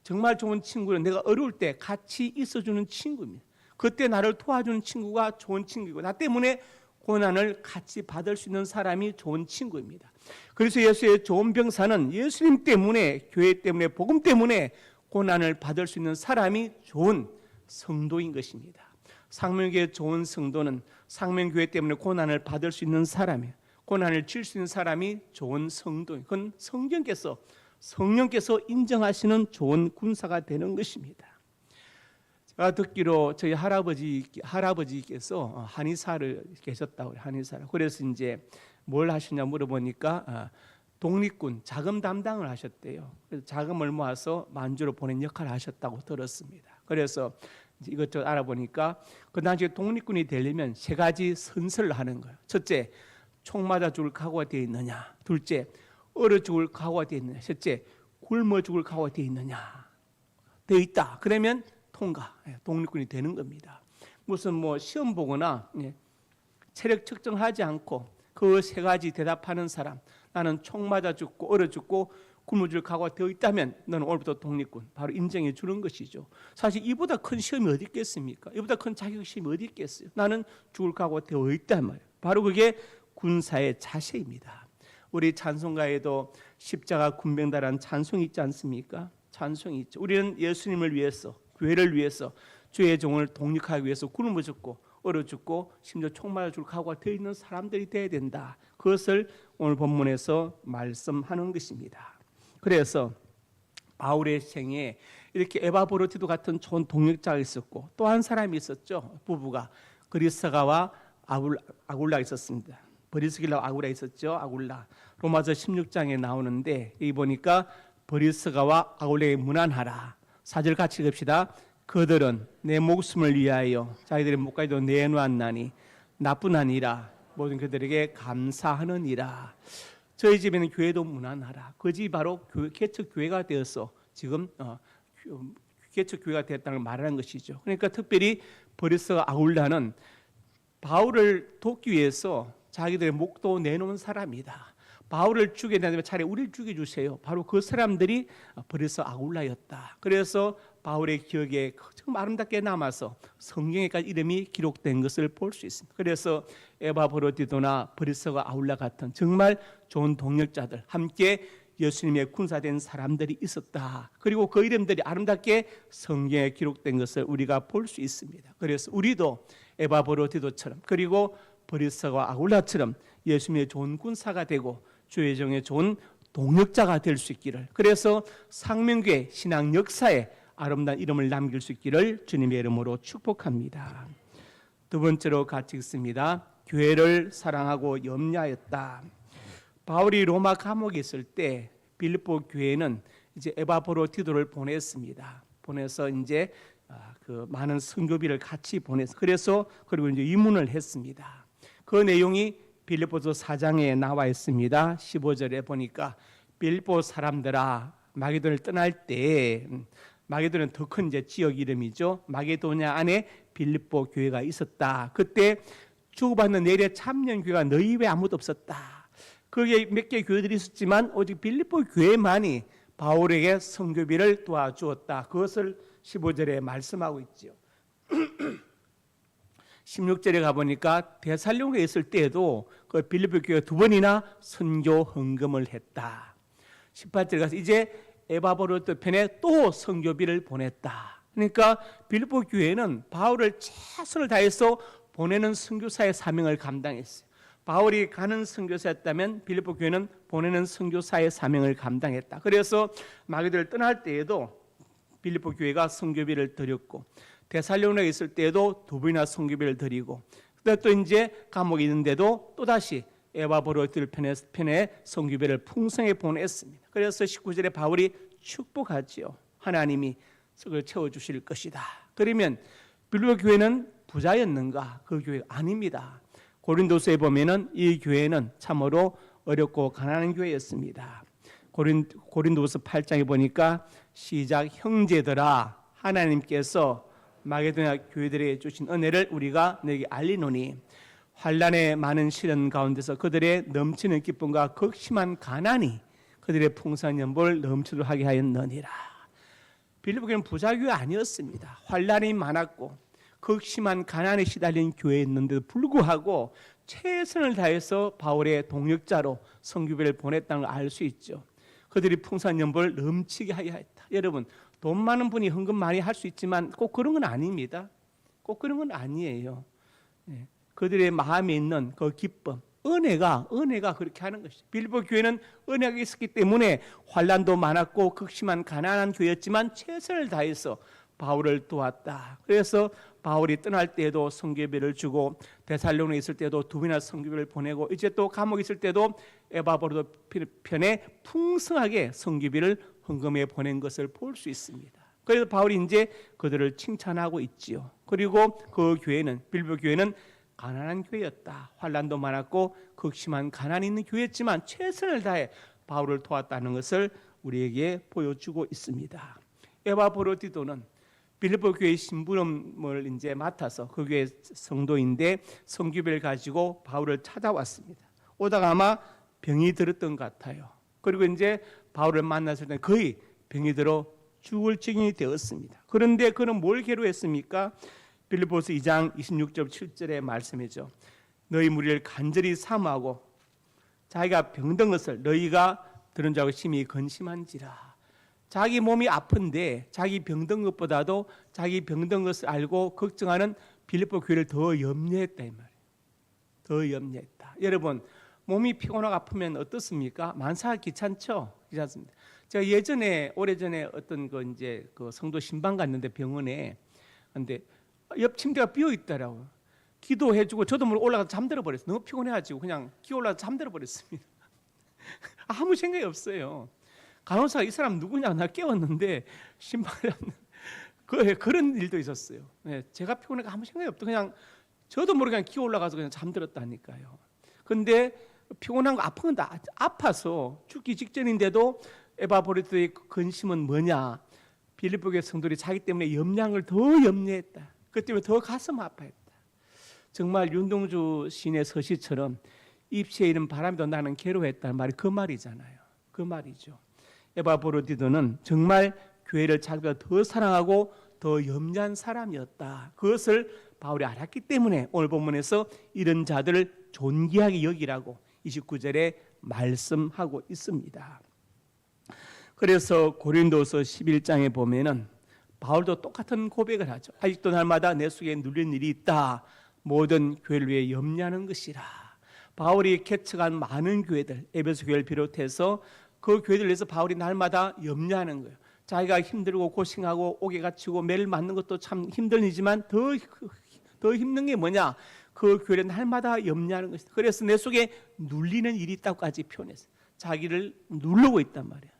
정말 좋은 친구는 내가 어려울 때 같이 있어주는 친구입니다. 그때 나를 도와주는 친구가 좋은 친구이고, 나 때문에 고난을 같이 받을 수 있는 사람이 좋은 친구입니다. 그래서 예수의 좋은 병사는 예수님 때문에, 교회 때문에, 복음 때문에 고난을 받을 수 있는 사람이 좋은 성도인 것입니다. 상명교회 좋은 성도는 상명교회 때문에 고난을 받을 수 있는 사람이에요. 고난을 칠 수 있는 사람이 좋은 성도예요. 그건 성령께서 인정하시는 좋은 군사가 되는 것입니다. 제가 듣기로 저희 할아버지께서 한의사를 계셨다고, 한의사를. 그래서 이제 뭘 하시냐 물어보니까 독립군 자금 담당을 하셨대요. 그래서 자금을 모아서 만주로 보낸 역할을 하셨다고 들었습니다. 그래서 이것저것 알아보니까 그 당시에 독립군이 되려면 세 가지 선서를 하는 거예요. 첫째, 총 맞아 죽을 각오가 되어 있느냐. 둘째, 얼어 죽을 각오가 되어 있느냐. 셋째, 굶어 죽을 각오가 되어 있느냐. 되어 있다. 그러면 통과, 독립군이 되는 겁니다. 무슨 시험 보거나 체력 측정하지 않고 그 세 가지 대답하는 사람, 나는 총 맞아 죽고 얼어 죽고 굶어 죽을 각오가 되어 있다면 너는 오늘부터 독립군, 바로 인정해 주는 것이죠. 사실 이보다 큰 시험이 어디 있겠습니까? 이보다 큰 자격 시험이 어디 있겠어요? 나는 죽을 각오가 되어 있단 말이에요. 바로 그게 군사의 자세입니다. 우리 찬송가에도 십자가 군병다라는 찬송이 있지 않습니까? 찬송이 있죠. 우리는 예수님을 위해서, 교회를 위해서, 주의 종을 독립하기 위해서 굶어 죽고 얼어 죽고 심지어 총 맞아 죽을 각오가 되어 있는 사람들이 되어야 된다. 그것을 오늘 본문에서 말씀하는 것입니다. 그래서 바울의 생에 이렇게 에바브로티도 같은 좋은 동역자가 있었고, 또 한 사람이 있었죠. 부부가 브리스가와 아굴라가 있었습니다. 브리스길라 아굴라 있었죠. 아굴라. 로마서 16장에 나오는데 여기 보니까 브리스가와 아굴라에 문안하라. 4절 같이 읽읍시다. 그들은 내 목숨을 위하여 자기들의 목까지도 내놓았나니 나뿐 아니라 모든 그들에게 감사하느니라. 저희 집에는 교회도 문안하라. 그 집이 바로 개척 교회가 되어서 지금 개척 교회가 되었다는 걸 말하는 것이죠. 그러니까 특별히 브리스가 아굴라는 바울을 돕기 위해서 자기들의 목도 내놓은 사람이다. 바울을 죽여야 되는데 차라리 우리를 죽여주세요. 바로 그 사람들이 브리스 아굴라였다. 그래서 바울의 기억에 정말 아름답게 남아서 성경에까지 이름이 기록된 것을 볼 수 있습니다. 그래서 에바브로디도나 브리스가 아굴라 같은 정말 좋은 동역자들, 함께 예수님의 군사된 사람들이 있었다. 그리고 그 이름들이 아름답게 성경에 기록된 것을 우리가 볼 수 있습니다. 그래서 우리도 에바브로디도처럼, 그리고 브리스가 아굴라처럼 예수님의 좋은 군사가 되고 주의 종의 좋은 동역자가 될 수 있기를, 그래서 상명교회 신앙 역사에 아름다운 이름을 남길 수 있기를 주님의 이름으로 축복합니다. 두 번째로 같이 읽습니다. 교회를 사랑하고 염려하였다. 바울이 로마 감옥에 있을 때 빌립보 교회는 이제 에바브로티도를 보냈습니다. 보내서 이제 그 많은 선교비를 같이 보내서, 그래서 그리고 이제 입문을 했습니다. 그 내용이 빌립보서 4장에 나와 있습니다. 15절에 보니까 빌립보 사람들아, 마게도냐를 떠날 때, 마게도냐는 더 큰 이제 지역 이름이죠. 마게도냐 안에 빌립보 교회가 있었다. 그때 주고받는 내일의 참년 교회가 너희 외에 아무도 없었다. 거기에 몇 개 교회들이 있었지만 오직 빌립보 교회만이 바울에게 선교비를 도와주었다. 그것을 15절에 말씀하고 있지요. 16절에 가보니까 데살로니가에 있을 때에도 그 빌립보 교회가 2번이나 선교 헌금을 했다. 18절에 가서 이제 에바브로스 편에 또 선교비를 보냈다. 그러니까 빌립보 교회는 바울을 최선을 다해서 보내는 선교사의 사명을 감당했어요. 바울이 가는 선교사였다면 빌립보 교회는 보내는 선교사의 사명을 감당했다. 그래서 마게도를 떠날 때에도 빌립보 교회가 선교비를 드렸고, 데살로니가에 있을 때에도 2번이나 선교비를 드리고, 그다음에 또 이제 감옥에 있는데도 또 다시 에바브로스 편에 선교비를 풍성히 보냈습니다. 그래서 19절에 바울이 축복하지요. 하나님이 그걸 채워주실 것이다. 그러면 빌립보 교회는 부자였는가? 그 교회가 아닙니다. 고린도서에 보면은 이 교회는 참으로 어렵고 가난한 교회였습니다. 고린도서 8장에 보니까 시작, 형제들아, 하나님께서 마게도냐 교회들에게 주신 은혜를 우리가 너에게 알리노니 환난의 많은 시련 가운데서 그들의 넘치는 기쁨과 극심한 가난이 그들의 풍성한 연보를 넘치도록 하게 하였느니라. 빌립보 교회는 부자 교회 아니었습니다. 환난이 많았고 극심한 가난에 시달린 교회였는데도 불구하고 최선을 다해서 바울의 동역자로 선교비를 보냈다는 걸 알 수 있죠. 그들이 풍성한 연보를 넘치게 하여 했다. 여러분, 돈 많은 분이 헌금 많이 할 수 있지만 꼭 그런 건 아닙니다. 꼭 그런 건 아니에요. 그들의 마음에 있는 그 기쁨, 은혜가 그렇게 하는 것이죠. 빌립보 교회는 은혜가 있었기 때문에 환난도 많았고 극심한 가난한 교회였지만 최선을 다해서 바울을 도왔다. 그래서 바울이 떠날 때에도 선교비를 주고, 데살로니가에 있을 때도 2번이나 선교비를 보내고, 이제 또 감옥에 있을 때도 에바브로스 편에 풍성하게 선교비를 헌금해 보낸 것을 볼 수 있습니다. 그래서 바울이 이제 그들을 칭찬하고 있지요. 그리고 그 교회는, 빌립보 교회는 가난한 교회였다. 환난도 많았고 극심한 가난이 있는 교회였지만 최선을 다해 바울을 도왔다는 것을 우리에게 보여주고 있습니다. 에바브로디도는 빌립보 교회의 심부름을 이제 맡아서 그 교회 성도인데 선교비를 가지고 바울을 찾아왔습니다. 오다가 아마 병이 들었던 것 같아요. 그리고 이제 바울을 만났을 때 거의 병이 들어 죽을 지경이 되었습니다. 그런데 그는 뭘 괴로워했습니까? 빌립보서 2장 26절 7절의 말씀이죠. 너희 무리를 간절히 사모하고 자기가 병든 것을 너희가 들은 줄 알고 심히 근심한지라. 자기 몸이 아픈데 자기 병든 것보다도 자기 병든 것을 알고 걱정하는 빌립보 교회를 더 염려했다 이 말이에요. 더 염려했다. 여러분, 몸이 피곤하고 아프면 어떻습니까? 만사가 귀찮죠? 귀찮습니다. 제가 예전에 오래전에 어떤 그 성도 신방 갔는데 병원에, 근데 옆 침대가 비어 있더라고요. 기도해주고 저도 모르고 올라가서 잠들어 버렸어요. 너무 피곤해가지고 그냥 기어 올라가서 잠들어 버렸습니다. 아무 생각이 없어요. 간호사가 이 사람 누구냐 나 깨웠는데 신방을 그런 일도 있었어요. 제가 피곤해가 아무 생각이 없다. 그냥 저도 모르게 그냥 기어 올라가서 그냥 잠들었다니까요. 근데 피곤한 거 아픈 건 다 아파서 죽기 직전인데도 에바브로스의 근심은 뭐냐? 빌립보 교회 성도들이 자기 때문에 염려를 더 염려했다. 그 때문에 더 가슴 아파했다. 정말 윤동주 시인의 서시처럼 입시에 이른 바람도 나는 괴로워했다는 말이 그 말이잖아요. 그 말이죠. 에바브로디도는 정말 교회를 자기가 더 사랑하고 더 염려한 사람이었다. 그것을 바울이 알았기 때문에 오늘 본문에서 이런 자들을 존귀하게 여기라고 29절에 말씀하고 있습니다. 그래서 고린도서 11장에 보면은 바울도 똑같은 고백을 하죠. 아직도 날마다 내 속에 눌린 일이 있다. 모든 교회를 위해 염려하는 것이라. 바울이 개척한 많은 교회들, 에베소 교회를 비롯해서 그 교회들 위해서 바울이 날마다 염려하는 거예요. 자기가 힘들고 고생하고 옥에 갇히고 매를 맞는 것도 참 힘든 일이지만 더 힘든 게 뭐냐? 그 교회를 날마다 염려하는 것이다. 그래서 내 속에 눌리는 일이 있다고까지 표현했어요. 자기를 누르고 있단 말이야.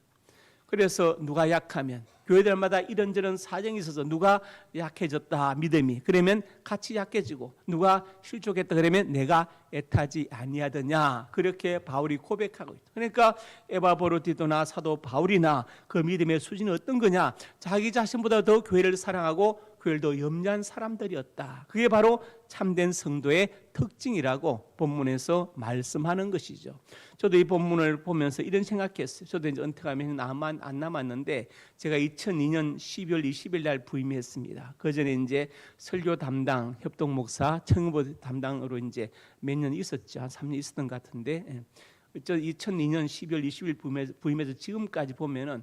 그래서 누가 약하면 교회들마다 이런저런 사정이 있어서 누가 약해졌다 믿음이 그러면 같이 약해지고 누가 실족했다 그러면 내가 애타지 아니하더냐 그렇게 바울이 고백하고 있다. 그러니까 에바브로디도나 사도 바울이나 그 믿음의 수준이 어떤 거냐? 자기 자신보다 더 교회를 사랑하고 교회를 더 염려한 사람들이었다. 그게 바로 참된 성도의 특징이라고 본문에서 말씀하는 것이죠. 저도 이 본문을 보면서 이런 생각했어요. 저도 이제 은퇴하면 안 남았는데 제가 2002년 12월 20일 날 부임했습니다. 그 전에 이제 설교 담당 협동 목사 청부 담당으로 이제 몇 년 있었죠. 한 3년 있었던 것 같은데. 저 2002년 12월 20일 부임해서 지금까지 보면은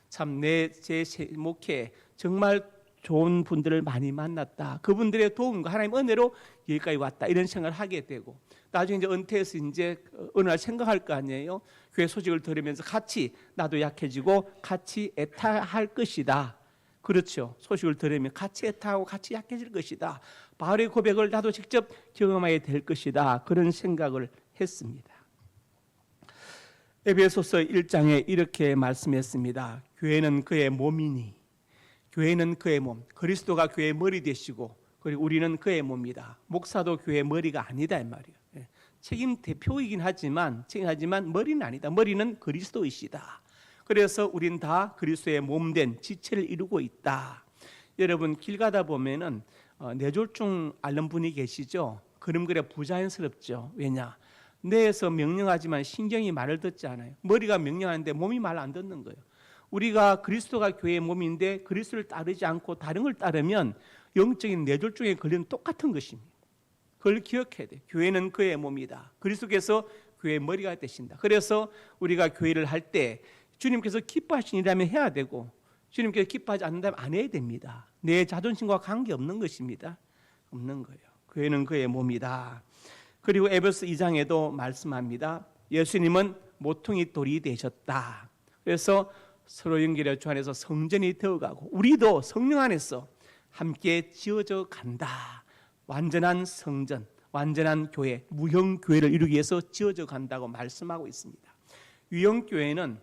참 제 목회 정말 좋은 분들을 많이 만났다. 그분들의 도움과 하나님 은혜로 여기까지 왔다. 이런 생각을 하게 되고 나중에 이제 은퇴해서 이제 어느 날 생각할 거 아니에요. 교회 소식을 들으면서 같이 나도 약해지고 같이 애타할 것이다. 그렇죠. 소식을 들으면 같이 애타하고 같이 약해질 것이다. 바울의 고백을 나도 직접 경험하게 될 것이다. 그런 생각을 했습니다. 에베소서 1장에 이렇게 말씀했습니다. 교회는 그의 몸이니 교회는 그의 몸, 그리스도가 교회의 머리 되시고 그리고 우리는 그의 몸이다. 목사도 교회의 머리가 아니다 이 말이에요. 책임 대표이긴 하지만 머리는 아니다. 머리는 그리스도이시다. 그래서 우린 다 그리스도의 몸된 지체를 이루고 있다. 여러분 길 가다 보면은 뇌졸중 앓는 분이 계시죠. 그럼 그래 부자연스럽죠. 왜냐? 뇌에서 명령하지만 신경이 말을 듣지 않아요. 머리가 명령하는데 몸이 말 안 듣는 거예요. 우리가 그리스도가 교회의 몸인데 그리스도를 따르지 않고 다른 걸 따르면 영적인 뇌졸중에 걸리는 똑같은 것입니다. 그걸 기억해야 돼요. 교회는 그의 몸이다. 그리스도께서 교회의 머리가 되신다. 그래서 우리가 교회를 할 때 주님께서 기뻐하시니라면 해야 되고 주님께서 기뻐하지 않는다면 안 해야 됩니다. 내 자존심과 관계없는 것입니다. 없는 거예요. 교회는 그의 몸이다. 그리고 에베소 2장에도 말씀합니다. 예수님은 모퉁이 돌이 되셨다. 그래서 서로 연결해 주 안에서 성전이 되어가고 우리도 성령 안에서 함께 지어져 간다. 완전한 성전, 완전한 교회, 무형교회를 이루기 위해서 지어져 간다고 말씀하고 있습니다. 유형교회는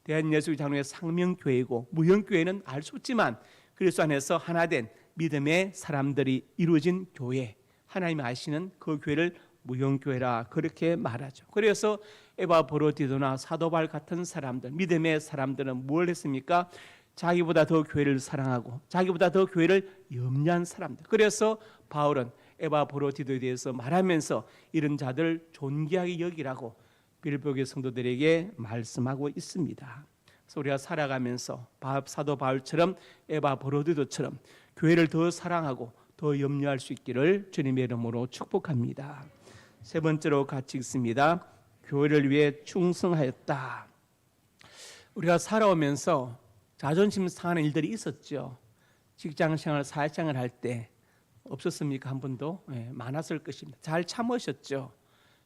대한예수교 장로의 상명교회이고 무형교회는 알 수 없지만 그리스도 안에서 하나된 믿음의 사람들이 이루어진 교회, 하나님이 아시는 그 교회를 무형교회라 그렇게 말하죠. 그래서 에바브로디도나 사도바울 같은 사람들, 믿음의 사람들은 뭘 했습니까? 자기보다 더 교회를 사랑하고 자기보다 더 교회를 염려한 사람들. 그래서 바울은 에바브로디도에 대해서 말하면서 이런 자들 존귀하게 여기라고 빌보의 성도들에게 말씀하고 있습니다. 그래서 우리가 살아가면서 사도 바울처럼 에바브로디도처럼 교회를 더 사랑하고 더 염려할 수 있기를 주님의 이름으로 축복합니다. 세 번째로 같이 읽습니다. 교회를 위해 충성하였다. 우리가 살아오면서 자존심 상하는 일들이 있었죠. 직장생활, 사회생활 할 때 없었습니까? 한 번도? 많았을 것입니다. 잘 참으셨죠.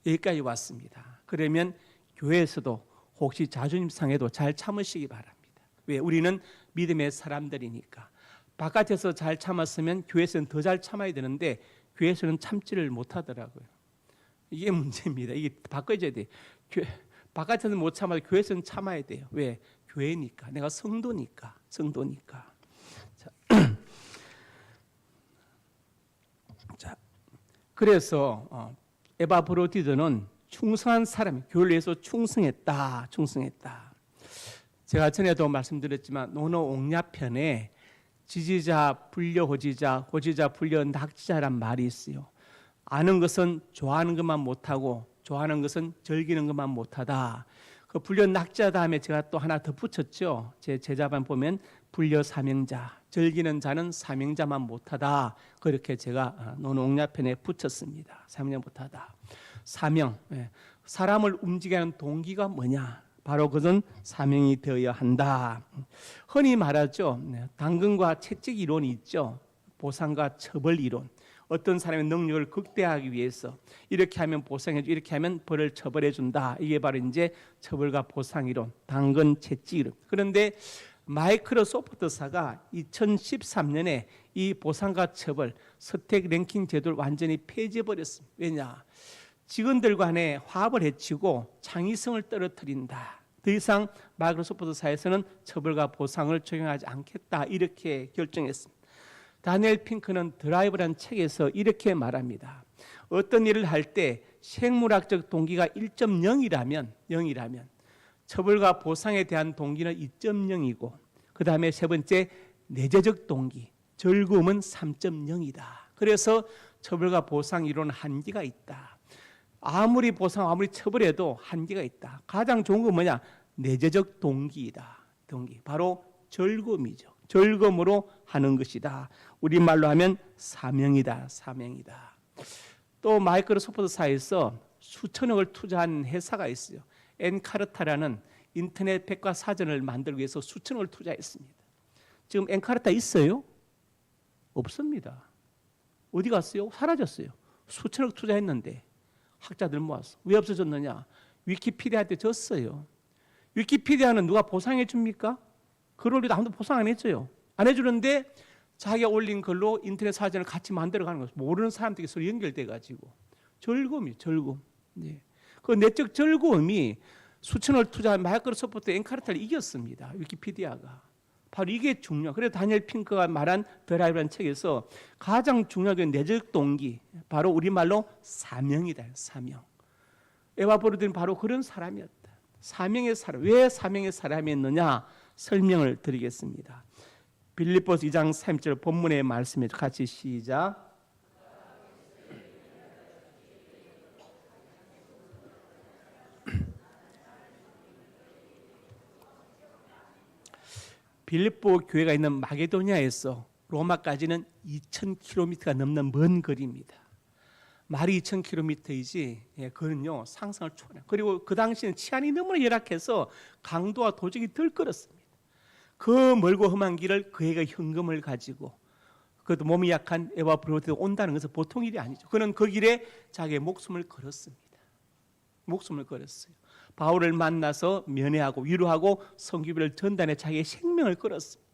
여기까지 왔습니다. 그러면 교회에서도 혹시 자존심 상해도 잘 참으시기 바랍니다. 왜? 우리는 믿음의 사람들이니까. 바깥에서 잘 참았으면 교회에서는 더 잘 참아야 되는데 교회에서는 참지를 못하더라고요. 이게 문제입니다. 이게 바꿔줘야 돼요. 바깥에서는 못 참아도 교회에서는 참아야 돼요. 왜? 교회니까. 내가 성도니까. 자, 그래서 에바브로디도는 충성한 사람이 교회를 위해서 충성했다. 제가 전에도 말씀드렸지만 노노옥야편에 지지자 불려 호지자, 호지자 불려 낙지자란 말이 있어요. 아는 것은 좋아하는 것만 못하고 좋아하는 것은 즐기는 것만 못하다. 그 불려 낙지자 다음에 제가 또 하나 더 붙였죠. 제 제자반 보면 불려 사명자, 즐기는 자는 사명자만 못하다. 그렇게 제가 노노옥야편에 붙였습니다. 사명자 못하다. 사명, 사람을 움직이게 하는 동기가 뭐냐? 바로 그것은 사명이 되어야 한다. 흔히 말하죠. 당근과 채찍 이론이 있죠. 보상과 처벌 이론. 어떤 사람의 능력을 극대화하기 위해서 이렇게 하면 보상해주고 이렇게 하면 벌을 처벌해준다. 이게 바로 이제 처벌과 보상 이론, 당근, 채찍 이론. 그런데 마이크로소프트사가 2013년에 이 보상과 처벌, 스택 랭킹 제도를 완전히 폐지해버렸습니다. 왜냐? 직원들 간에 화합을 해치고 창의성을 떨어뜨린다. 더 이상 마이크로소프트사에서는 처벌과 보상을 적용하지 않겠다. 이렇게 결정했습니다. 다니엘 핑크는 드라이브라는 책에서 이렇게 말합니다. 어떤 일을 할 때 생물학적 동기가 1.0이라면 처벌과 보상에 대한 동기는 2.0이고 그 다음에 세 번째 내재적 동기, 즐거움은 3.0이다. 그래서 처벌과 보상 이론은 한계가 있다. 아무리 보상, 아무리 처벌해도 한계가 있다. 가장 좋은 건 뭐냐? 내재적 동기이다. 동기. 바로 즐거움이죠. 즐거움으로 하는 것이다. 우리말로 하면 사명이다. 사명이다. 또 마이크로소프트사에서 수천억을 투자한 회사가 있어요. 엔카르타라는 인터넷 백과사전을 만들기 위해서 수천억을 투자했습니다. 지금 엔카르타 있어요? 없습니다. 어디 갔어요? 사라졌어요. 수천억 투자했는데 학자들 모아서. 왜 없어졌느냐? 위키피디아한테 졌어요. 위키피디아는 누가 보상해 줍니까? 글 올리도 아무도 보상 안 해줘요. 안 해주는데 자기가 올린 글로 인터넷 사전을 같이 만들어가는 거죠. 모르는 사람들이 서로 연결돼가지고. 즐거움이에요. 즐거움. 네. 그 내적 즐거움이 수천을 투자한 마이크로소프트 엔카르타를 이겼습니다. 위키피디아가. 바로 이게 중요해요. 그래서 다니엘 핑크가 말한 더 라이브라는 책에서 가장 중요한 게 내적 동기, 바로 우리말로 사명이다. 사명. 에바 브로드는 바로 그런 사람이었다. 사명의 사람. 왜 사명의 사람이었느냐? 설명을 드리겠습니다. 빌립보서 2장 3절 본문의 말씀에 같이 시작. 빌립보 교회가 있는 마게도니아에서 로마까지는 2,000km가 넘는 먼 거리입니다. 말이 2,000km이지, 예, 그는요 상상을 초월해요. 그리고 그 당시에는 치안이 너무나 열악해서 강도와 도적이 들끓었습니다. 그 멀고 험한 길을 그에게 현금을 가지고, 그것도 몸이 약한 에바 브로드가 온다는 것은 보통 일이 아니죠. 그는 그 길에 자기의 목숨을 걸었습니다. 목숨을 걸었어요. 바울을 만나서 면회하고 위로하고 선교비를 전단해 자기의 생명을 걸었습니다.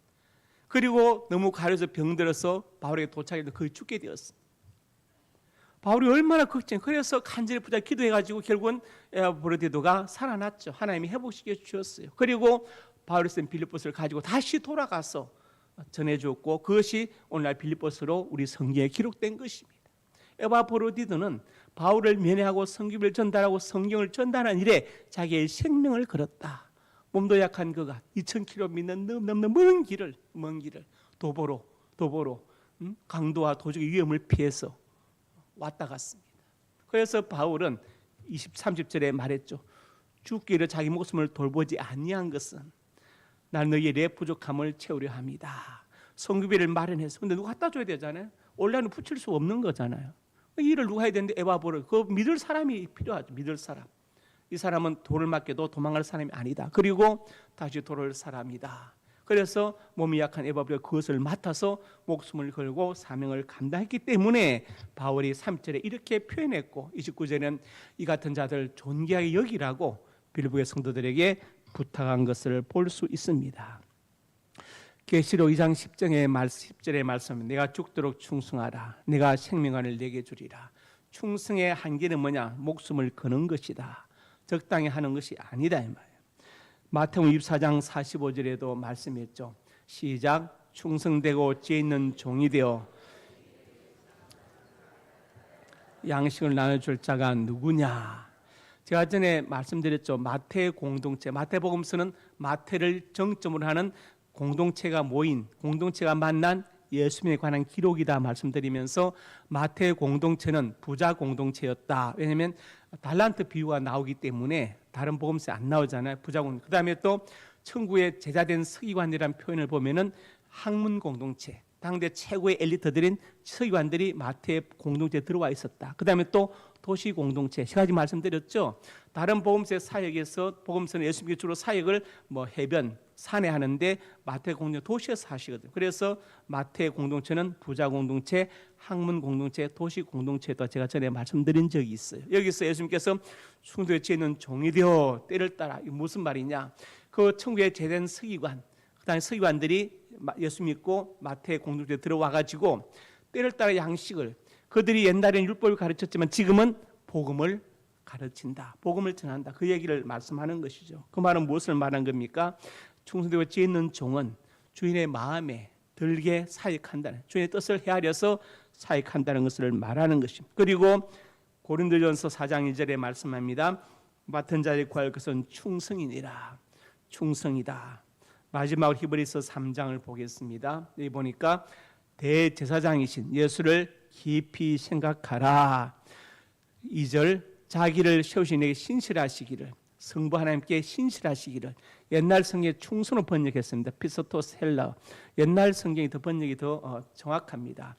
그리고 너무 가려서 병들어서 바울에게 도착해서 거의 죽게 되었습니다. 바울이 얼마나 걱정, 그래서 간절히 부자 기도해가지고 결국은 에바브로디도가 살아났죠. 하나님이 회복시켜 주셨어요. 그리고 바울이 쓴 빌립보서를 가지고 다시 돌아가서 전해주었고, 그것이 오늘날 빌립보서로 우리 성경에 기록된 것입니다. 에바브로디도는 바울을 면회하고 성경을 전달하고 성경을 전달하는 일에 자기의 생명을 걸었다. 몸도 약한 그가 2,000km 넘는 먼 길을 도보로 강도와 도적의 위험을 피해서 왔다 갔습니다. 그래서 바울은 30절에 말했죠. 죽기를 자기 목숨을 돌보지 아니한 것은 난 너희의 내 부족함을 채우려 합니다. 성교비를 마련해서. 근데 누가 갖다 줘야 되잖아요. 온라인으로 붙일 수 없는 거잖아요. 이 일을 누가 해야 되는데 에바브로, 그 믿을 사람이 필요하죠. 믿을 사람. 이 사람은 돌을 맞게도 도망갈 사람이 아니다. 그리고 다시 돌아올 사람이다. 그래서 몸이 약한 에바브로가 그것을 맡아서 목숨을 걸고 사명을 감당했기 때문에 바울이 3절에 이렇게 표현했고, 29절에는 이 같은 자들 존귀하게 여기라고 빌립보의 성도들에게 부탁한 것을 볼 수 있습니다. 계시록 2장 10절의 말씀, 내가 죽도록 충성하라. 내가 생명관을 내게 주리라. 충성의 한계는 뭐냐? 목숨을 거는 것이다. 적당히 하는 것이 아니다 이 말이에요. 마태복음 24장 45절에도 말씀했죠. 시작. 충성되고 지혜 있는 종이 되어 양식을 나눠줄 자가 누구냐? 제가 전에 말씀드렸죠. 마태 공동체, 마태복음서는 마태를 정점으로 하는 공동체가 모인, 공동체가 만난 예수님에 관한 기록이다 말씀드리면서, 마태 공동체는 부자 공동체였다. 왜냐하면 달란트 비유가 나오기 때문에 다른 복음서에 안 나오잖아요. 부자 공동체. 그 다음에 또 천국의 제자된 서기관이라는 표현을 보면은 학문 공동체, 당대 최고의 엘리트들인 서기관들이 마태 공동체에 들어와 있었다. 그 다음에 또 도시 공동체, 세 가지 말씀드렸죠. 다른 복음서의 사역에서, 복음서는 예수님께 주로 사역을 해변, 산에 하는데 마태 공동체 도시에서 하시거든요. 그래서 마태 공동체는 부자 공동체, 학문 공동체, 도시 공동체도 제가 전에 말씀드린 적이 있어요. 여기서 예수님께서 충성도에 지혜 있는 종이 되어 때를 따라, 이게 무슨 말이냐? 그 천국에 제된 서기관, 그다음에 서기관들이 예수 믿고 마태 공동체에 들어와 가지고 때를 따라 양식을, 그들이 옛날에는 율법을 가르쳤지만 지금은 복음을 가르친다. 복음을 전한다. 그 얘기를 말씀하는 것이죠. 그 말은 무엇을 말한 겁니까? 충성되고 지혜 있는 종은 주인의 마음에 들게 사역한다는, 주인의 뜻을 헤아려서 사역한다는 것을 말하는 것입니다. 그리고 고린도전서 4장 2절에 말씀합니다. 맡은 자를 구할 것은 충성이니라. 충성이다. 마지막으로 히브리서 3장을 보겠습니다. 여기 보니까 대제사장이신 예수를 깊이 생각하라. 2절 자기를 세우신 에게 신실하시기를, 성부 하나님께 신실하시기를. 옛날 성경에 충성으로 번역했습니다. 피스토셀러. 옛날 성경이 더 번역이 더 정확합니다.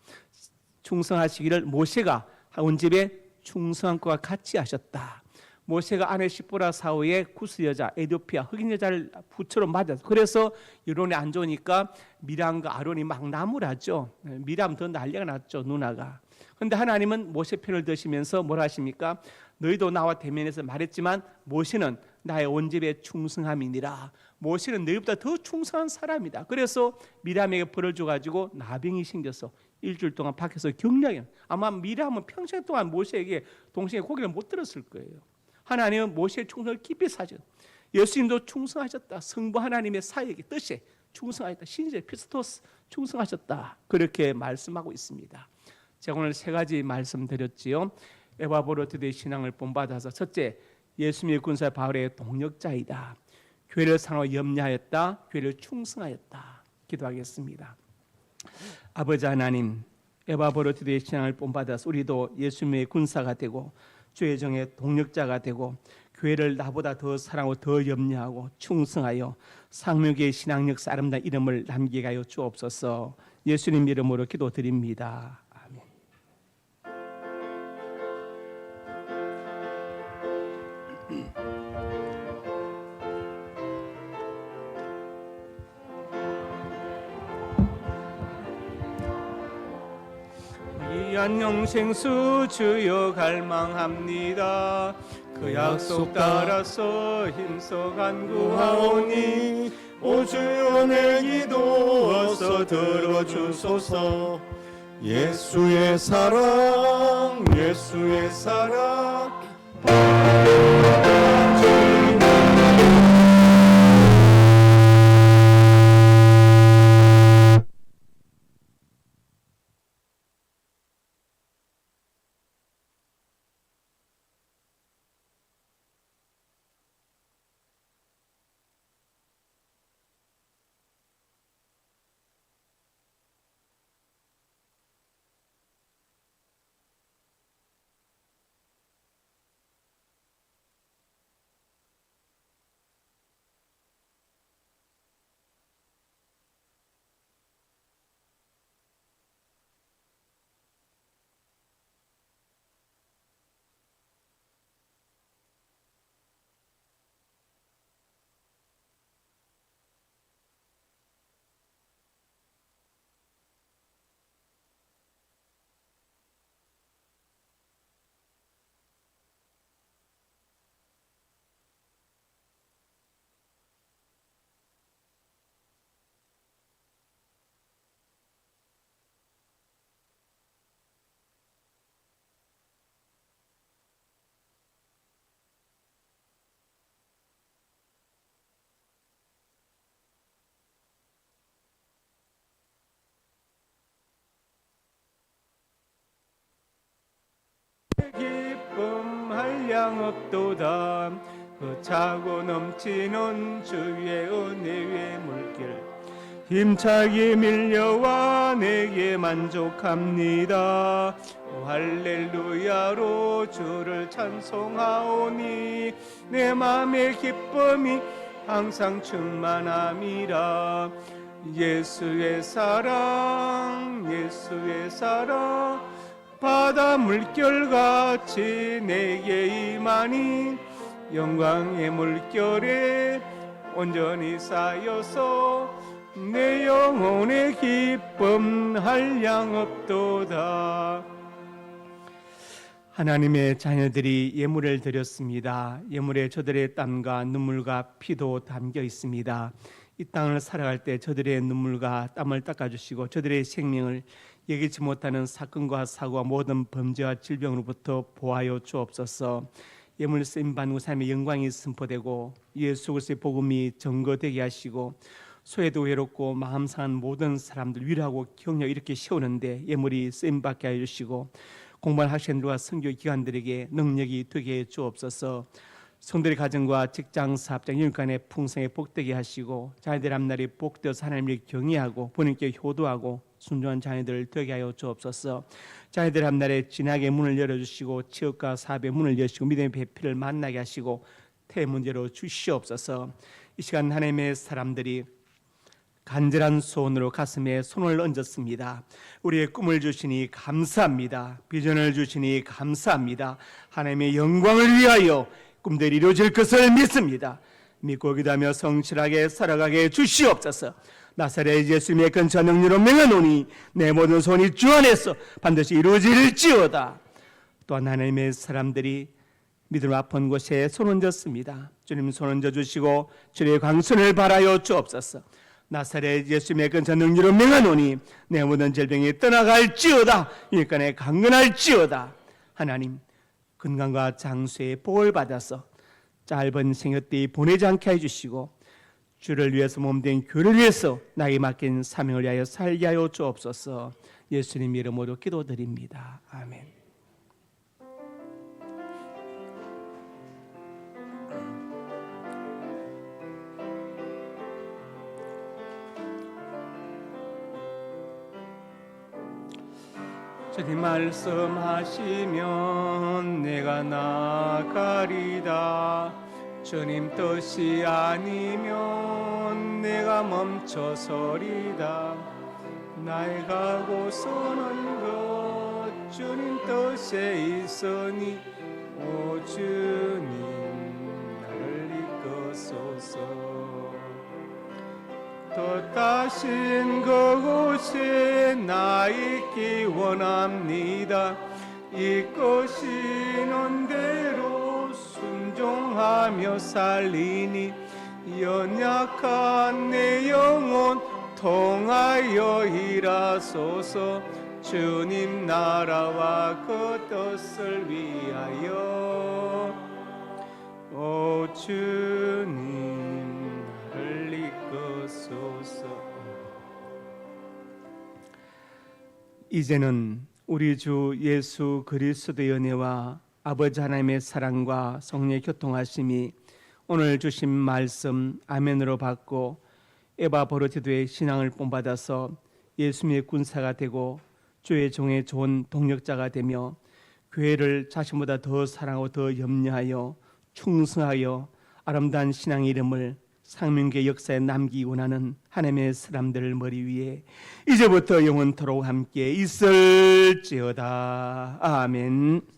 충성하시기를 모세가 온 집에 충성한 것과 같이 하셨다. 모세가 아내 시보라 사후에 구스 여자 에디오피아 흑인 여자를 부처로 맞았어. 그래서 여론이 안 좋으니까 미람과 아론이 막 나무라죠. 미람 더 난리가 났죠, 누나가. 그런데 하나님은 모세 편을 드시면서 뭐라 하십니까? 너희도 나와 대면에서 말했지만 모세는 나의 온 집에 충성함이니라. 모세는 너희보다 더 충성한 사람이다. 그래서 미람에게 벌을 줘가지고 나병이 생겼어. 일주일 동안 밖에서 격려해. 아마 미람은 평생 동안 모세에게 동생의 고개를 못 들었을 거예요. 하나님은 모세의 충성을 깊이 사죠. 예수님도 충성하셨다. 성부 하나님의 사역의 뜻에 충성하셨다. 신실 피스토스 충성하셨다. 그렇게 말씀하고 있습니다. 제가 오늘 3가지 말씀드렸지요. 에바보로트의 신앙을 본받아서 첫째, 예수님의 군사 바울의 동력자이다. 교회를 사랑하고 염려하였다. 교회를 충성하였다. 기도하겠습니다. 아버지 하나님, 에바보로트의 신앙을 본받아서 우리도 예수님의 군사가 되고 주의 정의 동력자가 되고 교회를 나보다 더 사랑하고 더 염려하고 충성하여 상명교회 신앙 역사 아름다운 이름을 남기게 하여 주옵소서. 예수님 이름으로 기도드립니다. 아멘. 귀한 영생수 주여 갈망합니다. 그 약속 따라서 힘써 간구하오니 오 주여 내 기도 어서 들어주소서. 예수의 사랑 예수의 사랑 기쁨 한량 없도다. 그 차고 넘치는 주의 은혜의 물길 힘차게 밀려와 내게 만족합니다. 오, 할렐루야로 주를 찬송하오니 내 맘의 기쁨이 항상 충만함이라. 예수의 사랑 예수의 사랑 바다 물결같이 내게 임하니 영광의 물결에 온전히 쌓여서 내 영혼의 기쁨 한량 없도다. 하나님의 자녀들이 예물을 드렸습니다. 예물에 저들의 땀과 눈물과 피도 담겨 있습니다. 이 땅을 살아갈 때 저들의 눈물과 땀을 닦아주시고 저들의 생명을 예기치 못하는 사건과 사고와 모든 범죄와 질병으로부터 보호하여 주옵소서. 예물 쓰임 받는 삶의 영광이 선포되고 예수 그리스도의 복음이 증거되게 하시고 소외도 외롭고 마음 상한 모든 사람들 위로하고 격려 이렇게 세우는데 예물이 쓰임 받게 하여 주시고 공부하는 학생들과 선교 기관들에게 능력이 되게 해 주옵소서. 성도의 가정과 직장, 사업장, 일간의 풍성에 복되게 하시고 자녀들 앞날이 복되어서 하나님을 경외하고 본인께 효도하고 순종한 자녀들 되게 하여 주옵소서. 자녀들 앞날에 진하게 문을 열어주시고 치욕과 사업의 문을 여시고 믿음의 배필을 만나게 하시고 태 문제로 주시옵소서. 이 시간 하나님의 사람들이 간절한 소원으로 가슴에 손을 얹었습니다. 우리의 꿈을 주시니 감사합니다. 비전을 주시니 감사합니다. 하나님의 영광을 위하여 꿈들이 이루어질 것을 믿습니다. 믿고 기도하며 성실하게 살아가게 주시옵소서. 나사렛 예수님의 근처 능력으로 명하노니 내 모든 소원이 주 안에서 반드시 이루어질지어다. 또한 하나님의 사람들이 믿음 아픈 곳에 손 얹었습니다. 주님 손 얹어 주시고 주의 광선을 발하여 주옵소서. 나사렛 예수님의 근처 능력으로 명하노니 내 모든 질병이 떠나갈지어다. 일간에 강건할지어다. 하나님 건강과 장수의 복을 받아서 짧은 생애때 보내지 않게 해주시고 주를 위해서 몸된 교회를 위해서 나에게 맡긴 사명을 위하여 살게 하여 주옵소서. 예수님 이름으로 기도드립니다. 아멘. 주님 말씀하시면 내가 나가리다. 주님 뜻이 아니면 내가 멈춰서리다. 나의 가고 서는 것 주님 뜻에 있으니 오 주님 나를 이끄소서. 뜻하신 그곳에 나 있기 원합니다. 이끄시는 대로 순종하며 살리니 연약한 내 영혼 통하여 일하소서. 주님 나라와 그 뜻을 위하여 오 주님 나를 이끄소서. 이제는 우리 주 예수 그리스도의 은혜와 아버지 하나님의 사랑과 성령의 교통하심이 오늘 주신 말씀 아멘으로 받고 에바 버르티도의 신앙을 본받아서 예수님의 군사가 되고 주의 종의 좋은 동력자가 되며 교회를 자신보다 더 사랑하고 더 염려하여 충성하여 아름다운 신앙의 이름을 상명계 역사에 남기기 원하는 하나님의 사람들을 머리 위에 이제부터 영원토록 함께 있을지어다. 아멘.